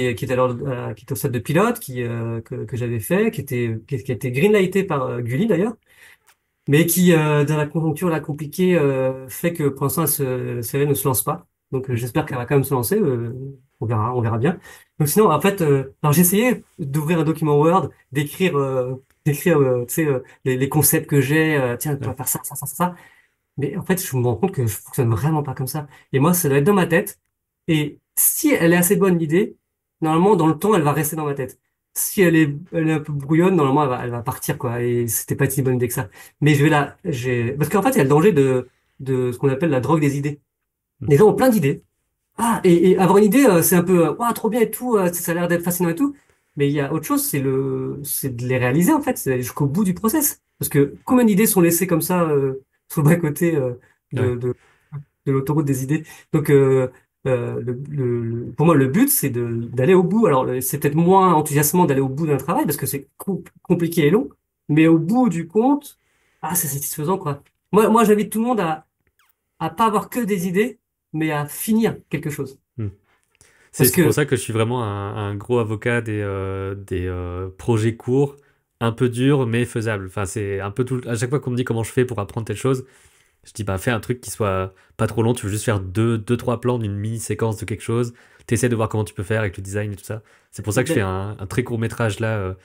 est au stade de pilote, que j'avais fait, qui a été greenlighté par Gulli d'ailleurs, mais qui dans la conjoncture là compliquée fait que pour l'instant la série ne se lance pas. Donc Mm. j'espère qu'elle va quand même se lancer. On verra bien. Donc sinon, en fait, alors j'ai essayé d'ouvrir un document Word, d'écrire, tu sais, les concepts que j'ai. Tiens, tu vas Ouais. faire ça, ça, ça, ça, ça. Mais en fait, je me rends compte que je fonctionne vraiment pas comme ça. Et moi, ça doit être dans ma tête. Et si elle est assez bonne, l'idée, normalement, dans le temps, elle va rester dans ma tête. Si elle est un peu brouillonne, normalement, elle va partir, quoi. Et c'était pas une si bonne idée que ça. Mais parce qu'en fait, il y a le danger de ce qu'on appelle la drogue des idées. Mm. Les gens ont plein d'idées. Ah, et avoir une idée, c'est un peu, ouah, trop bien et tout, ça a l'air d'être fascinant et tout. Mais il y a autre chose, c'est de les réaliser, en fait, c'est d'aller jusqu'au bout du process. Parce que combien d'idées sont laissées comme ça, sur le bas-côté, de, Ouais. de, de l'autoroute des idées. Donc, pour moi, le but, c'est d'aller au bout. Alors, c'est peut-être moins enthousiasmant d'aller au bout d'un travail parce que c'est compliqué et long, mais au bout du compte, ah, c'est satisfaisant, quoi. Moi, j'invite tout le monde à pas avoir que des idées, mais à finir quelque chose. Mm. Parce C'est pour que, ça que je suis vraiment un gros avocat des projets courts, un peu durs, mais faisables. Enfin, c'est un peu tout. À chaque fois qu'on me dit comment je fais pour apprendre telle chose, je dis, bah, fais un truc qui soit pas trop long. Tu veux juste faire trois plans d'une mini-séquence de quelque chose. T'essaies de voir comment tu peux faire avec le design et tout ça. C'est pour ça que je fais ben, un très court métrage là,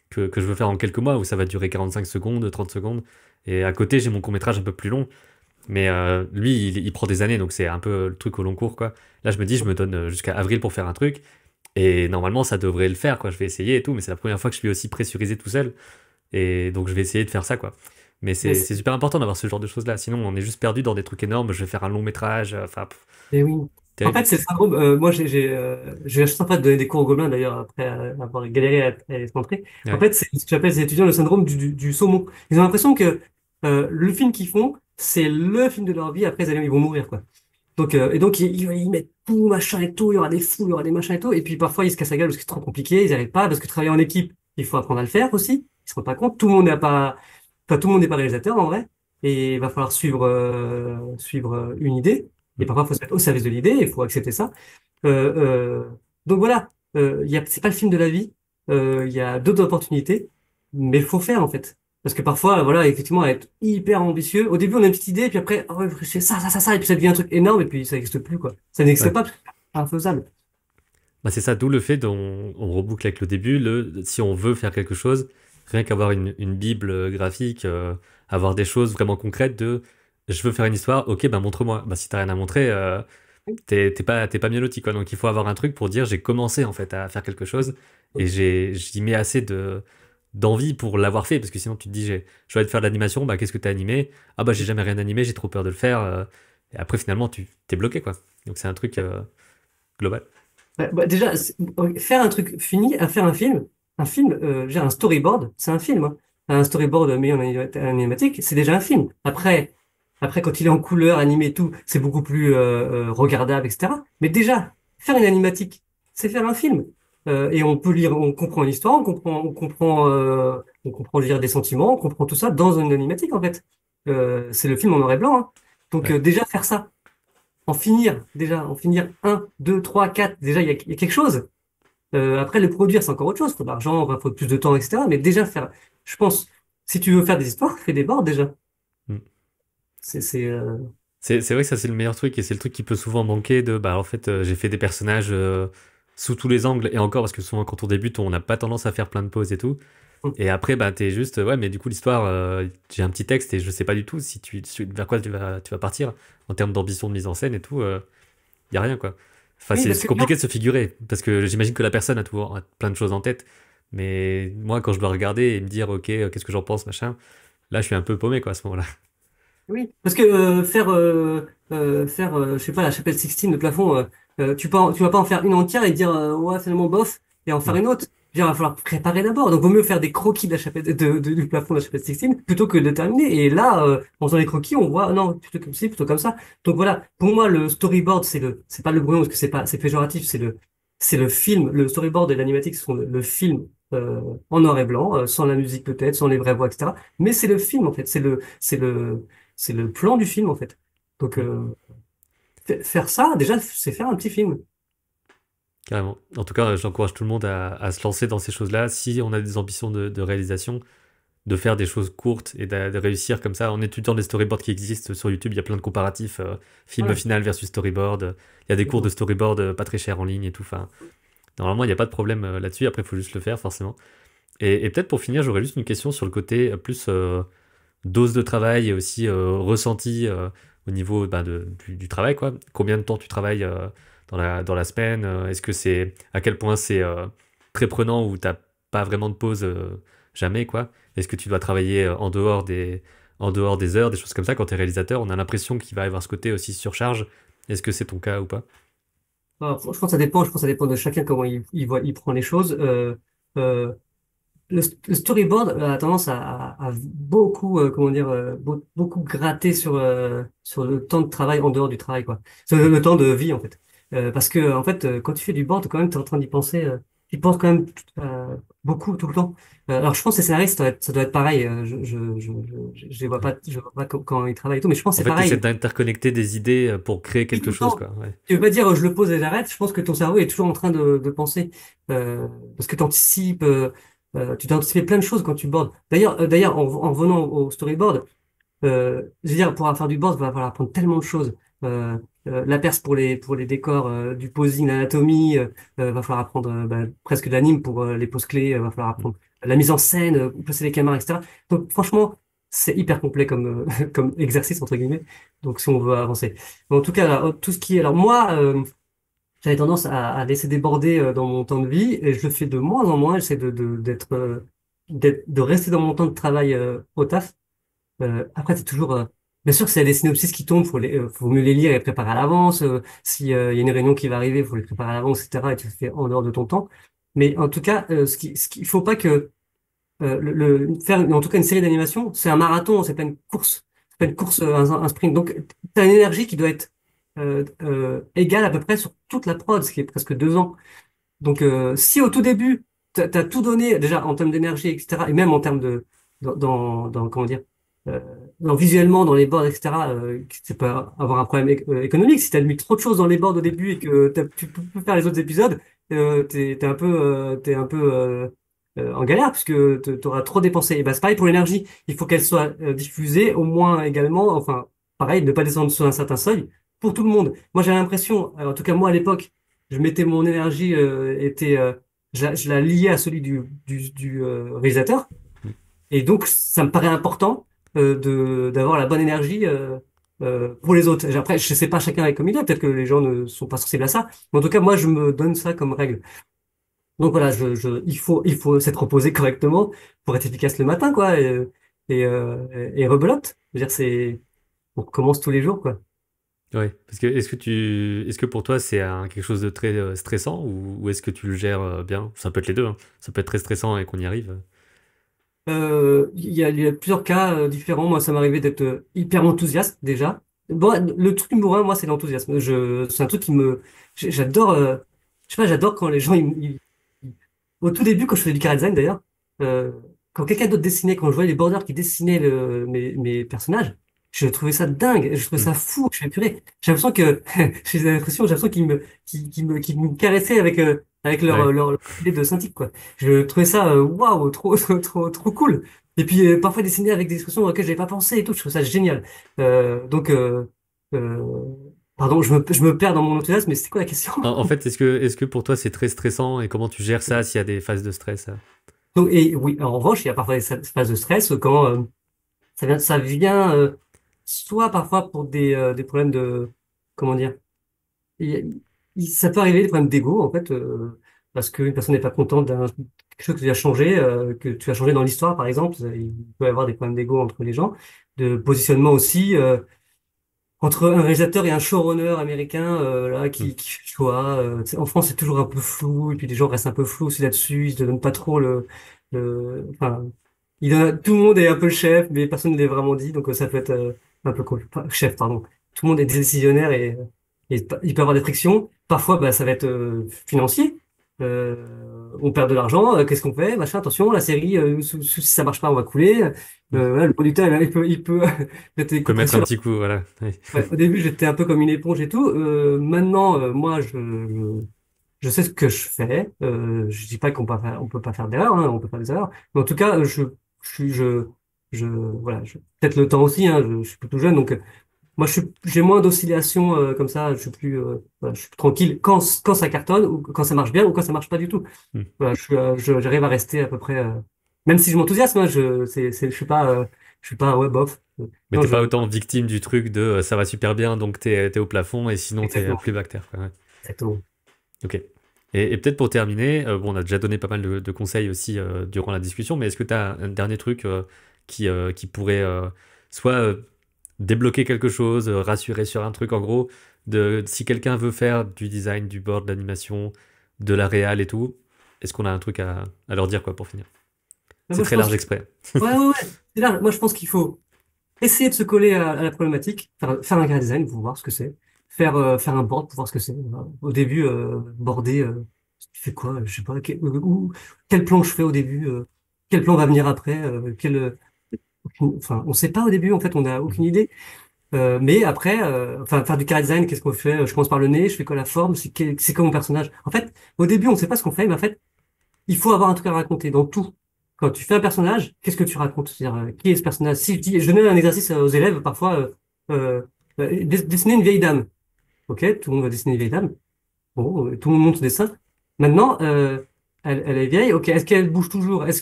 que je veux faire en quelques mois, où ça va durer 45 secondes, 30 secondes. Et à côté, j'ai mon court métrage un peu plus long. Mais lui, il prend des années, donc c'est un peu le truc au long cours, quoi. Là, je me dis, je me donne jusqu'à avril pour faire un truc. Et normalement, ça devrait le faire, quoi. Je vais essayer et tout, mais c'est la première fois que je suis aussi pressurisé tout seul. Et donc, je vais essayer de faire ça, quoi. Mais mais c'est super important d'avoir ce genre de choses-là. Sinon, on est juste perdu dans des trucs énormes. Je vais faire un long métrage. Enfin, mais oui. En terrible. fait, c'est le syndrome. Moi, j'ai acheté en fait de donner des cours aux gobelins d'ailleurs après avoir galéré à être rentré. En Ouais. fait, c'est ce que j'appelle les étudiants le syndrome du saumon. Ils ont l'impression que le film qu'ils font, c'est le film de leur vie. Après, ils vont mourir, quoi. Donc, ils mettent tout machin et tout. Il y aura des fous, il y aura des machins et tout. Et puis parfois, ils se cassent la gueule parce que c'est trop compliqué. Ils n'y arrivent pas parce que travailler en équipe, il faut apprendre à le faire aussi. Ils se rendent pas compte. Tout le monde n'a pas, enfin, tout le monde n'est pas réalisateur en vrai. Et il va falloir suivre une idée. Et Mm. parfois, il faut se mettre au service de l'idée, il faut accepter ça. Euh, donc voilà, c'est pas le film de la vie. Il y a d'autres opportunités, mais il faut faire en fait. Parce que parfois, voilà, effectivement, être hyper ambitieux. Au début, on a une petite idée, et puis après, oh, je fais ça, et puis ça devient un truc énorme, et puis ça n'existe plus, quoi. Ça n'existe Ouais. pas parce que c'est infaisable. Bah, c'est ça, d'où le fait dont on reboucle avec le début. Si on veut faire quelque chose, rien qu'avoir une bible graphique, avoir des choses vraiment concrètes de je veux faire une histoire, ok, bah montre-moi. Bah, si t'as rien à montrer, t'es pas bien loti, quoi. Donc il faut avoir un truc pour dire j'ai commencé en fait à faire quelque chose et j'y mets assez d'envie pour l'avoir fait parce que sinon tu te dis je vais aller te faire de l'animation, bah qu'est-ce que t'as animé? Ah bah j'ai jamais rien animé, j'ai trop peur de le faire. Et après finalement tu t'es bloqué, quoi. Donc c'est un truc global. Déjà, faire un truc fini, à faire un film, j'ai un storyboard, c'est un film, hein. Un storyboard mis en animatique, c'est déjà un film. Après, quand il est en couleur, animé et tout, c'est beaucoup plus regardable, etc. Mais déjà, faire une animatique, c'est faire un film. Et on peut lire, on comprend l'histoire, on comprend lire des sentiments, on comprend tout ça dans une animatique, en fait. C'est le film en noir et blanc, hein. Donc, Ouais. déjà, faire ça en finir un, deux, trois, quatre, déjà il y a quelque chose. Après le produire c'est encore autre chose, faut de l'argent, faut plus de temps, etc. Mais déjà faire, je pense, si tu veux faire des histoires, fais des boards déjà. Mm. C'est C'est vrai que ça c'est le meilleur truc et c'est le truc qui peut souvent manquer de bah en fait j'ai fait des personnages sous tous les angles et encore parce que souvent quand on débute on n'a pas tendance à faire plein de pauses et tout et après bah t'es juste ouais mais du coup l'histoire j'ai un petit texte et je sais pas du tout vers quoi tu vas partir en termes d'ambition de mise en scène et tout y a rien quoi. Enfin oui parce c'est que les gens, compliqué de se figurer parce que j'imagine que la personne a plein de choses en tête Mais moi, quand je dois regarder et me dire, ok, qu'est-ce que j'en pense, machin, là, je suis un peu paumé, quoi, à ce moment-là. Oui, parce que je sais pas, la chapelle Sixtine, le plafond, tu vas pas en faire une entière et dire ouais finalement bof et en faire Hmm. une autre. Je veux dire, il va falloir préparer d'abord. Donc vaut mieux faire des croquis de la chapelle du plafond de la chapelle Sixtine plutôt que de terminer. Et là, en faisant les croquis, on voit non plutôt comme ci, plutôt comme ça. Donc voilà, pour moi le storyboard c'est pas le brouillon parce que c'est péjoratif, c'est le film. Le storyboard et l'animatique sont le film en noir et blanc, sans la musique peut-être, sans les vraies voix, etc. Mais c'est le film en fait, c'est le plan du film en fait. Donc Hmm. faire ça, déjà, c'est faire un petit film. Carrément. En tout cas, j'encourage tout le monde à se lancer dans ces choses-là. Si on a des ambitions de réalisation, de faire des choses courtes et de réussir comme ça en étudiant des storyboards qui existent sur YouTube. Il y a plein de comparatifs, film Voilà. final versus storyboard. Il y a des cours de storyboard pas très chers en ligne et tout. Enfin, normalement, il n'y a pas de problème là-dessus. Après, il faut juste le faire, forcément. Et peut-être pour finir, j'aurais juste une question sur le côté plus dose de travail et aussi ressenti au niveau bah, du travail, quoi. Combien de temps tu travailles dans la semaine? Est-ce que c'est à quel point c'est très prenant ou t'as pas vraiment de pause jamais, quoi? Est-ce que tu dois travailler en dehors des heures, des choses comme ça quand tu es réalisateur? On a l'impression qu'il va y avoir ce côté aussi surcharge. Est-ce que c'est ton cas ou pas? Alors, je pense que ça dépend. Je pense que ça dépend de chacun comment il prend les choses. Euh, le storyboard a tendance à beaucoup, comment dire, beaucoup gratter sur le temps de travail en dehors du travail, quoi. Sur le temps de vie, en fait. Parce que, en fait, quand tu fais du board, quand même, tu es en train d'y penser, tu y penses quand même beaucoup, tout le temps. Alors, je pense que les scénaristes, ça doit être pareil. Je les vois Ouais. pas, je vois pas quand ils travaillent et tout, mais je pense que En c'est fait, tu essaies pareil. d'interconnecter des idées pour créer Oui, tout quelque le chose, temps. quoi. Ouais. Tu veux pas dire je le pose et j'arrête. Je pense que ton cerveau est toujours en train de penser parce que tu t'anticipes plein de choses quand tu boardes. D'ailleurs, en venant au storyboard, je veux dire pour faire du board, il va falloir apprendre tellement de choses. La perce pour les décors, du posing, l'anatomie, va falloir apprendre presque de l'anime pour les poses clés. Va falloir apprendre la mise en scène, où placer les caméras, etc. Donc franchement, c'est hyper complet comme comme exercice entre guillemets. Donc si on veut avancer. Mais en tout cas, là, tout ce qui est alors moi. J'avais tendance à laisser déborder dans mon temps de vie et je le fais de moins en moins. J'essaie de rester dans mon temps de travail au taf. Après, c'est toujours, bien sûr, s'il y a des synopsis qui tombent, faut mieux les lire et les préparer à l'avance. Si, il y a une réunion qui va arriver, il faut les préparer à l'avance, etc. Et tu le fais en dehors de ton temps. Mais en tout cas, il faut pas que faire, en tout cas, une série d'animation, c'est un marathon, c'est pas une course, c'est pas une course, un sprint. Donc, tu as une énergie qui doit être égale à peu près sur toute la prod, ce qui est presque 2 ans. Donc, si au tout début, t'as tout donné, déjà en termes d'énergie, etc., et même en termes comment dire, euh, visuellement, dans les boards, etc., tu peux avoir un problème économique. Si t'as mis trop de choses dans les boards au début et que tu peux plus faire les autres épisodes, t'es un peu en galère puisque t'auras trop dépensé. Et bah, c'est pareil pour l'énergie. Il faut qu'elle soit diffusée au moins également, enfin, pareil, ne pas descendre sous un certain seuil pour tout le monde. Moi, j'ai l'impression, en tout cas moi à l'époque, je mettais mon énergie je la liais à celui du réalisateur et donc ça me paraît important de d'avoir la bonne énergie pour les autres. Après je sais pas chacun est comme il est, peut-être que les gens ne sont pas sensibles à ça, mais en tout cas moi je me donne ça comme règle. Donc voilà, il faut s'être reposé correctement pour être efficace le matin quoi et rebelote. Je veux dire on recommence tous les jours quoi. Ouais, parce que est-ce que pour toi c'est quelque chose de très stressant ou est-ce que tu le gères bien? Ça peut être les deux, hein. Ça peut être très stressant et qu'on y arrive. Il y a plusieurs cas différents. Moi, ça m'arrivait d'être hyper enthousiaste déjà. Bon, le truc numéro un, moi, c'est l'enthousiasme. C'est un truc j'adore. Je sais pas, j'adore quand les gens, au tout début, quand je faisais du chara design d'ailleurs, euh, quand quelqu'un d'autre dessinait, quand je voyais les bordeurs qui dessinaient mes personnages, je trouvais ça dingue, je trouvais Hmm. ça fou. Je fais purée. J'ai l'impression qu'ils me caressaient avec leur, Ouais. leur idée de synthique, quoi. Je trouvais ça, waouh, trop, trop, trop, trop cool. Et puis, parfois dessiner avec des expressions auxquelles j'avais pas pensé et tout, je trouve ça génial. Donc, euh, pardon, je me perds dans mon enthousiasme, mais c'était quoi la question? En fait, est-ce que pour toi c'est très stressant et comment tu gères ça s'il y a des phases de stress? Donc, et oui, en revanche, il y a parfois des phases de stress quand ça vient soit parfois pour des problèmes de, comment dire, ça peut arriver des problèmes d'ego en fait. parce qu'une personne n'est pas contente d'un quelque chose que tu as changé, que tu as changé dans l'histoire, par exemple. Il peut y avoir des problèmes d'ego entre les gens, de positionnement aussi. Entre un réalisateur et un showrunner américain là Mm. qui fait le choix. En France, c'est toujours un peu flou, et puis les gens restent un peu flous aussi là-dessus. Ils se donnent pas trop enfin, tout le monde est un peu le chef, mais personne ne l'est vraiment dit, donc ça peut être un peu chef, pardon. Tout le monde est décisionnaire et il peut y avoir des frictions. Parfois, bah, ça va être financier. On perd de l'argent, qu'est-ce qu'on fait? Machin, attention, la série, si ça marche pas, on va couler. Mm. Voilà, le producteur, il peut mettre des Peut coups de mettre un pression. petit coup, voilà. Ouais. Ouais, au début, j'étais un peu comme une éponge et tout. Maintenant, moi, je sais ce que je fais. Je dis pas on peut pas faire d'erreur, hein, on peut faire des erreurs. Mais en tout cas, je suis, voilà, peut-être le temps aussi, hein, je suis plutôt jeune, donc moi, j'ai moins d'oscillations comme ça. Je suis plus, voilà, je suis plus tranquille quand ça cartonne ou quand ça marche bien ou quand ça marche pas du tout. Mm. Voilà, j'arrive à rester à peu près, même si je m'enthousiasme, hein, je suis pas, ouais, bof. Mais Non, t'es pas autant victime du truc de ça va super bien, donc t'es au plafond, et sinon t'es exactement, plus bas que terre, quoi. Ouais. exactement. Ok. Et peut-être pour terminer, bon, on a déjà donné pas mal de conseils aussi durant la discussion, mais est-ce que tu as un dernier truc qui pourrait soit débloquer quelque chose, rassurer sur un truc, en gros, si quelqu'un veut faire du design, du board, de l'animation, de la réal et tout, est-ce qu'on a un truc à leur dire quoi pour finir? Mais C'est moi, je très pense large que, exprès. ouais, ouais, ouais. C'est là, moi, je pense qu'il faut essayer de se coller à la problématique, faire un graphic design pour voir ce que c'est, faire un board pour voir ce que c'est. Voilà. Au début, border, tu fais quoi, je sais pas, quel plan je fais au début, quel plan va venir après, enfin, on sait pas au début, en fait, on n'a aucune Mhm. idée. Mais après, enfin, faire du character design, qu'est-ce qu'on fait? Je commence par le nez, je fais quoi la forme, c'est quoi mon personnage? En fait, au début, on sait pas ce qu'on fait, mais en fait, il faut avoir un truc à raconter dans tout. Quand tu fais un personnage, qu'est-ce que tu racontes? C'est-à-dire, qui est ce personnage? Si je donnais un exercice aux élèves, parfois, euh, dessiner une vieille dame. Ok, tout le monde va dessiner une vieille dame. Bon, tout le monde montre son dessin. Maintenant, elle est vieille. Ok, est-ce qu'elle bouge toujours? Est-ce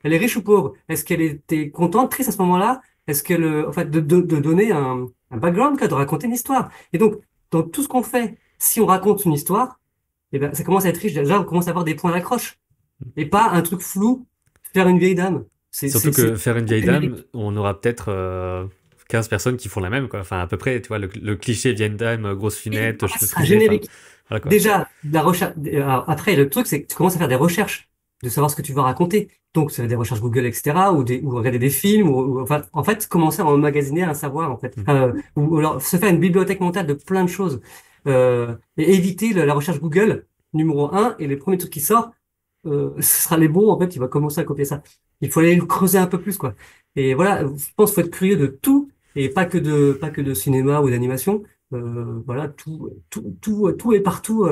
elle est riche ou pauvre? Est-ce qu'elle était contente, triste à ce moment-là? Est-ce qu'elle, en fait, de donner un background, quoi, de raconter une histoire. Et donc, dans tout ce qu'on fait, si on raconte une histoire, eh ben, ça commence à être riche. Déjà, on commence à avoir des points d'accroche et pas un truc flou, faire une vieille dame. Surtout C'est que faire une vieille dame, générique. on aura peut-être 15 personnes qui font la même, quoi. Enfin, à peu près, tu vois, le cliché vieille dame, grosse Et finette, en fait, cheveux ce sera frisés, enfin, générique. voilà quoi. Déjà, la recherche, alors après, le truc, c'est que tu commences à faire des recherches, de savoir ce que tu vas raconter. Donc, ça va être des recherches Google, etc., ou regarder des films, enfin, en fait, commencer à emmagasiner un savoir, en fait. Mm. Ou alors, se faire une bibliothèque mentale de plein de choses. Et éviter la recherche Google, numéro un, et les premiers trucs qui sortent, ce sera les bons, en fait, il va commencer à copier ça. Il faut aller creuser un peu plus, quoi. Et voilà, je pense qu'il faut être curieux de tout, et pas que de cinéma ou d'animation. Voilà, tout est partout.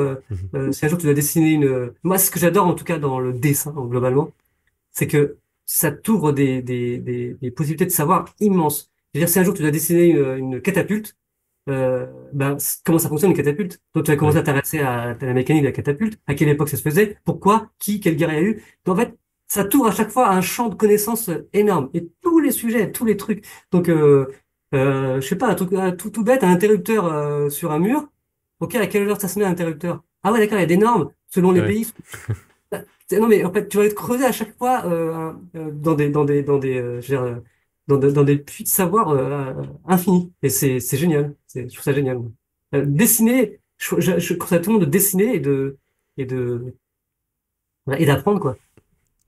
Mhm. Si un jour tu dois dessiner moi, ce que j'adore, en tout cas, dans le dessin, globalement, c'est que ça t'ouvre des possibilités de savoir immenses. C'est-à-dire, si un jour tu dois dessiner une catapulte, ben, comment ça fonctionne une catapulte? Donc, tu vas commencer Oui. à t'intéresser à la mécanique de la catapulte, à quelle époque ça se faisait, pourquoi, qui, quelle guerre il y a eu. Donc, en fait, ça t'ouvre à chaque fois un champ de connaissances énorme. Et tous les sujets, tous les trucs. Donc, je sais pas, un truc tout bête, un interrupteur sur un mur. Ok, à quelle heure ça se met un interrupteur? Ah ouais, d'accord, il y a des normes selon les Ouais. pays. Non, mais en fait, tu vas être creusé à chaque fois je veux dire, dans des puits de savoir infinis. Et c'est génial. Je trouve ça génial. Dessiner, je conseille à tout le monde de dessiner et de, voilà, et d'apprendre, quoi.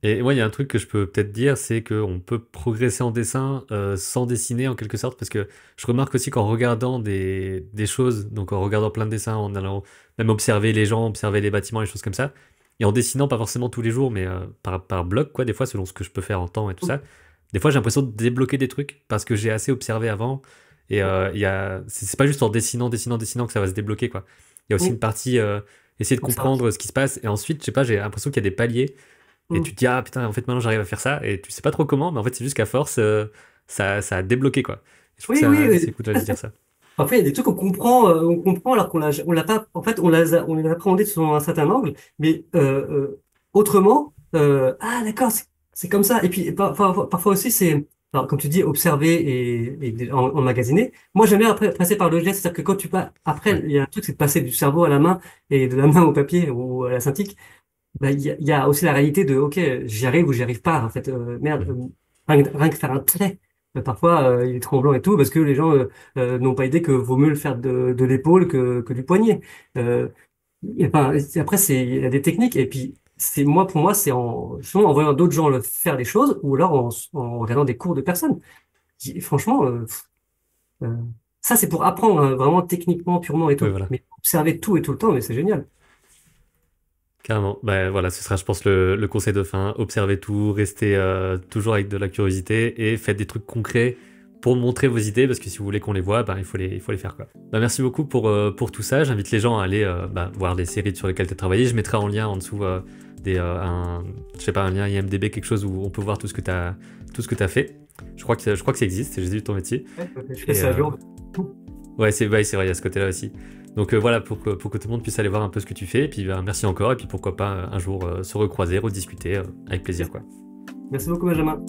Et moi, il y a un truc que je peux peut-être dire, c'est qu'on peut progresser en dessin sans dessiner en quelque sorte, parce que je remarque aussi qu'en regardant des choses, donc en regardant plein de dessins, en allant même observer les gens, observer les bâtiments, les choses comme ça, et en dessinant pas forcément tous les jours, mais par bloc, quoi, des fois, selon ce que je peux faire en temps et tout ça, des fois j'ai l'impression de débloquer des trucs, parce que j'ai assez observé avant, et c'est pas juste en dessinant que ça va se débloquer, quoi. Il y a aussi une Oui, partie essayer de observation. comprendre ce qui se passe, et ensuite, je sais pas, j'ai l'impression qu'il y a des paliers et tu Mm. te dis, ah putain, en fait, maintenant j'arrive à faire ça. Et tu sais pas trop comment, mais en fait, c'est juste qu'à force, ça a débloqué, quoi. Et je trouve que Oui, oui, c'est oui. cool de se dire ça. Parfois, il y a des trucs on comprend alors on l'a pas, en fait, on les a appréhendés sous un certain angle, mais autrement, ah d'accord, c'est comme ça. Et puis parfois aussi, alors comme tu dis, observer emmagasiner. Moi, j'aime bien après passer par le geste, c'est-à-dire que quand tu pas, après, Ouais. il y a un truc, c'est de passer du cerveau à la main et de la main au papier ou à la synthique. bah, il y a aussi la réalité de, ok, j'y arrive ou j'y arrive pas, en fait. Merde, Mhm. rien que faire un trait, parfois, il est tremblant et tout, parce que les gens n'ont pas idée que vaut mieux le faire de l'épaule que du poignet. Euh, et ben, après, il y a des techniques, et puis, pour moi, c'est justement en voyant d'autres gens faire des choses, ou alors en regardant des cours de personnes. Franchement, euh, ça, c'est pour apprendre, hein, vraiment techniquement, purement et Oui, tout. voilà. Mais observer tout et tout le temps, mais c'est génial. Carrément. Bah, voilà, ce sera, je pense, le conseil de fin. Observez tout, restez toujours avec de la curiosité et faites des trucs concrets pour montrer vos idées, parce que si vous voulez qu'on les voit, bah, il faut les faire, quoi. Bah, merci beaucoup pour tout ça. J'invite les gens à aller bah, voir les séries sur lesquelles tu as travaillé. Je mettrai en lien en dessous je sais pas, un lien IMDb, quelque chose où on peut voir tout ce que t'as fait. Je crois que ça existe, j'ai vu ton métier. Ouais, je fais Et ça à jour. ouais, c'est vrai, il y a ce côté-là aussi. Donc voilà, pour que tout le monde puisse aller voir un peu ce que tu fais. Et puis bah, merci encore. Et puis pourquoi pas un jour se recroiser, rediscuter avec plaisir, quoi. Merci beaucoup, Benjamin.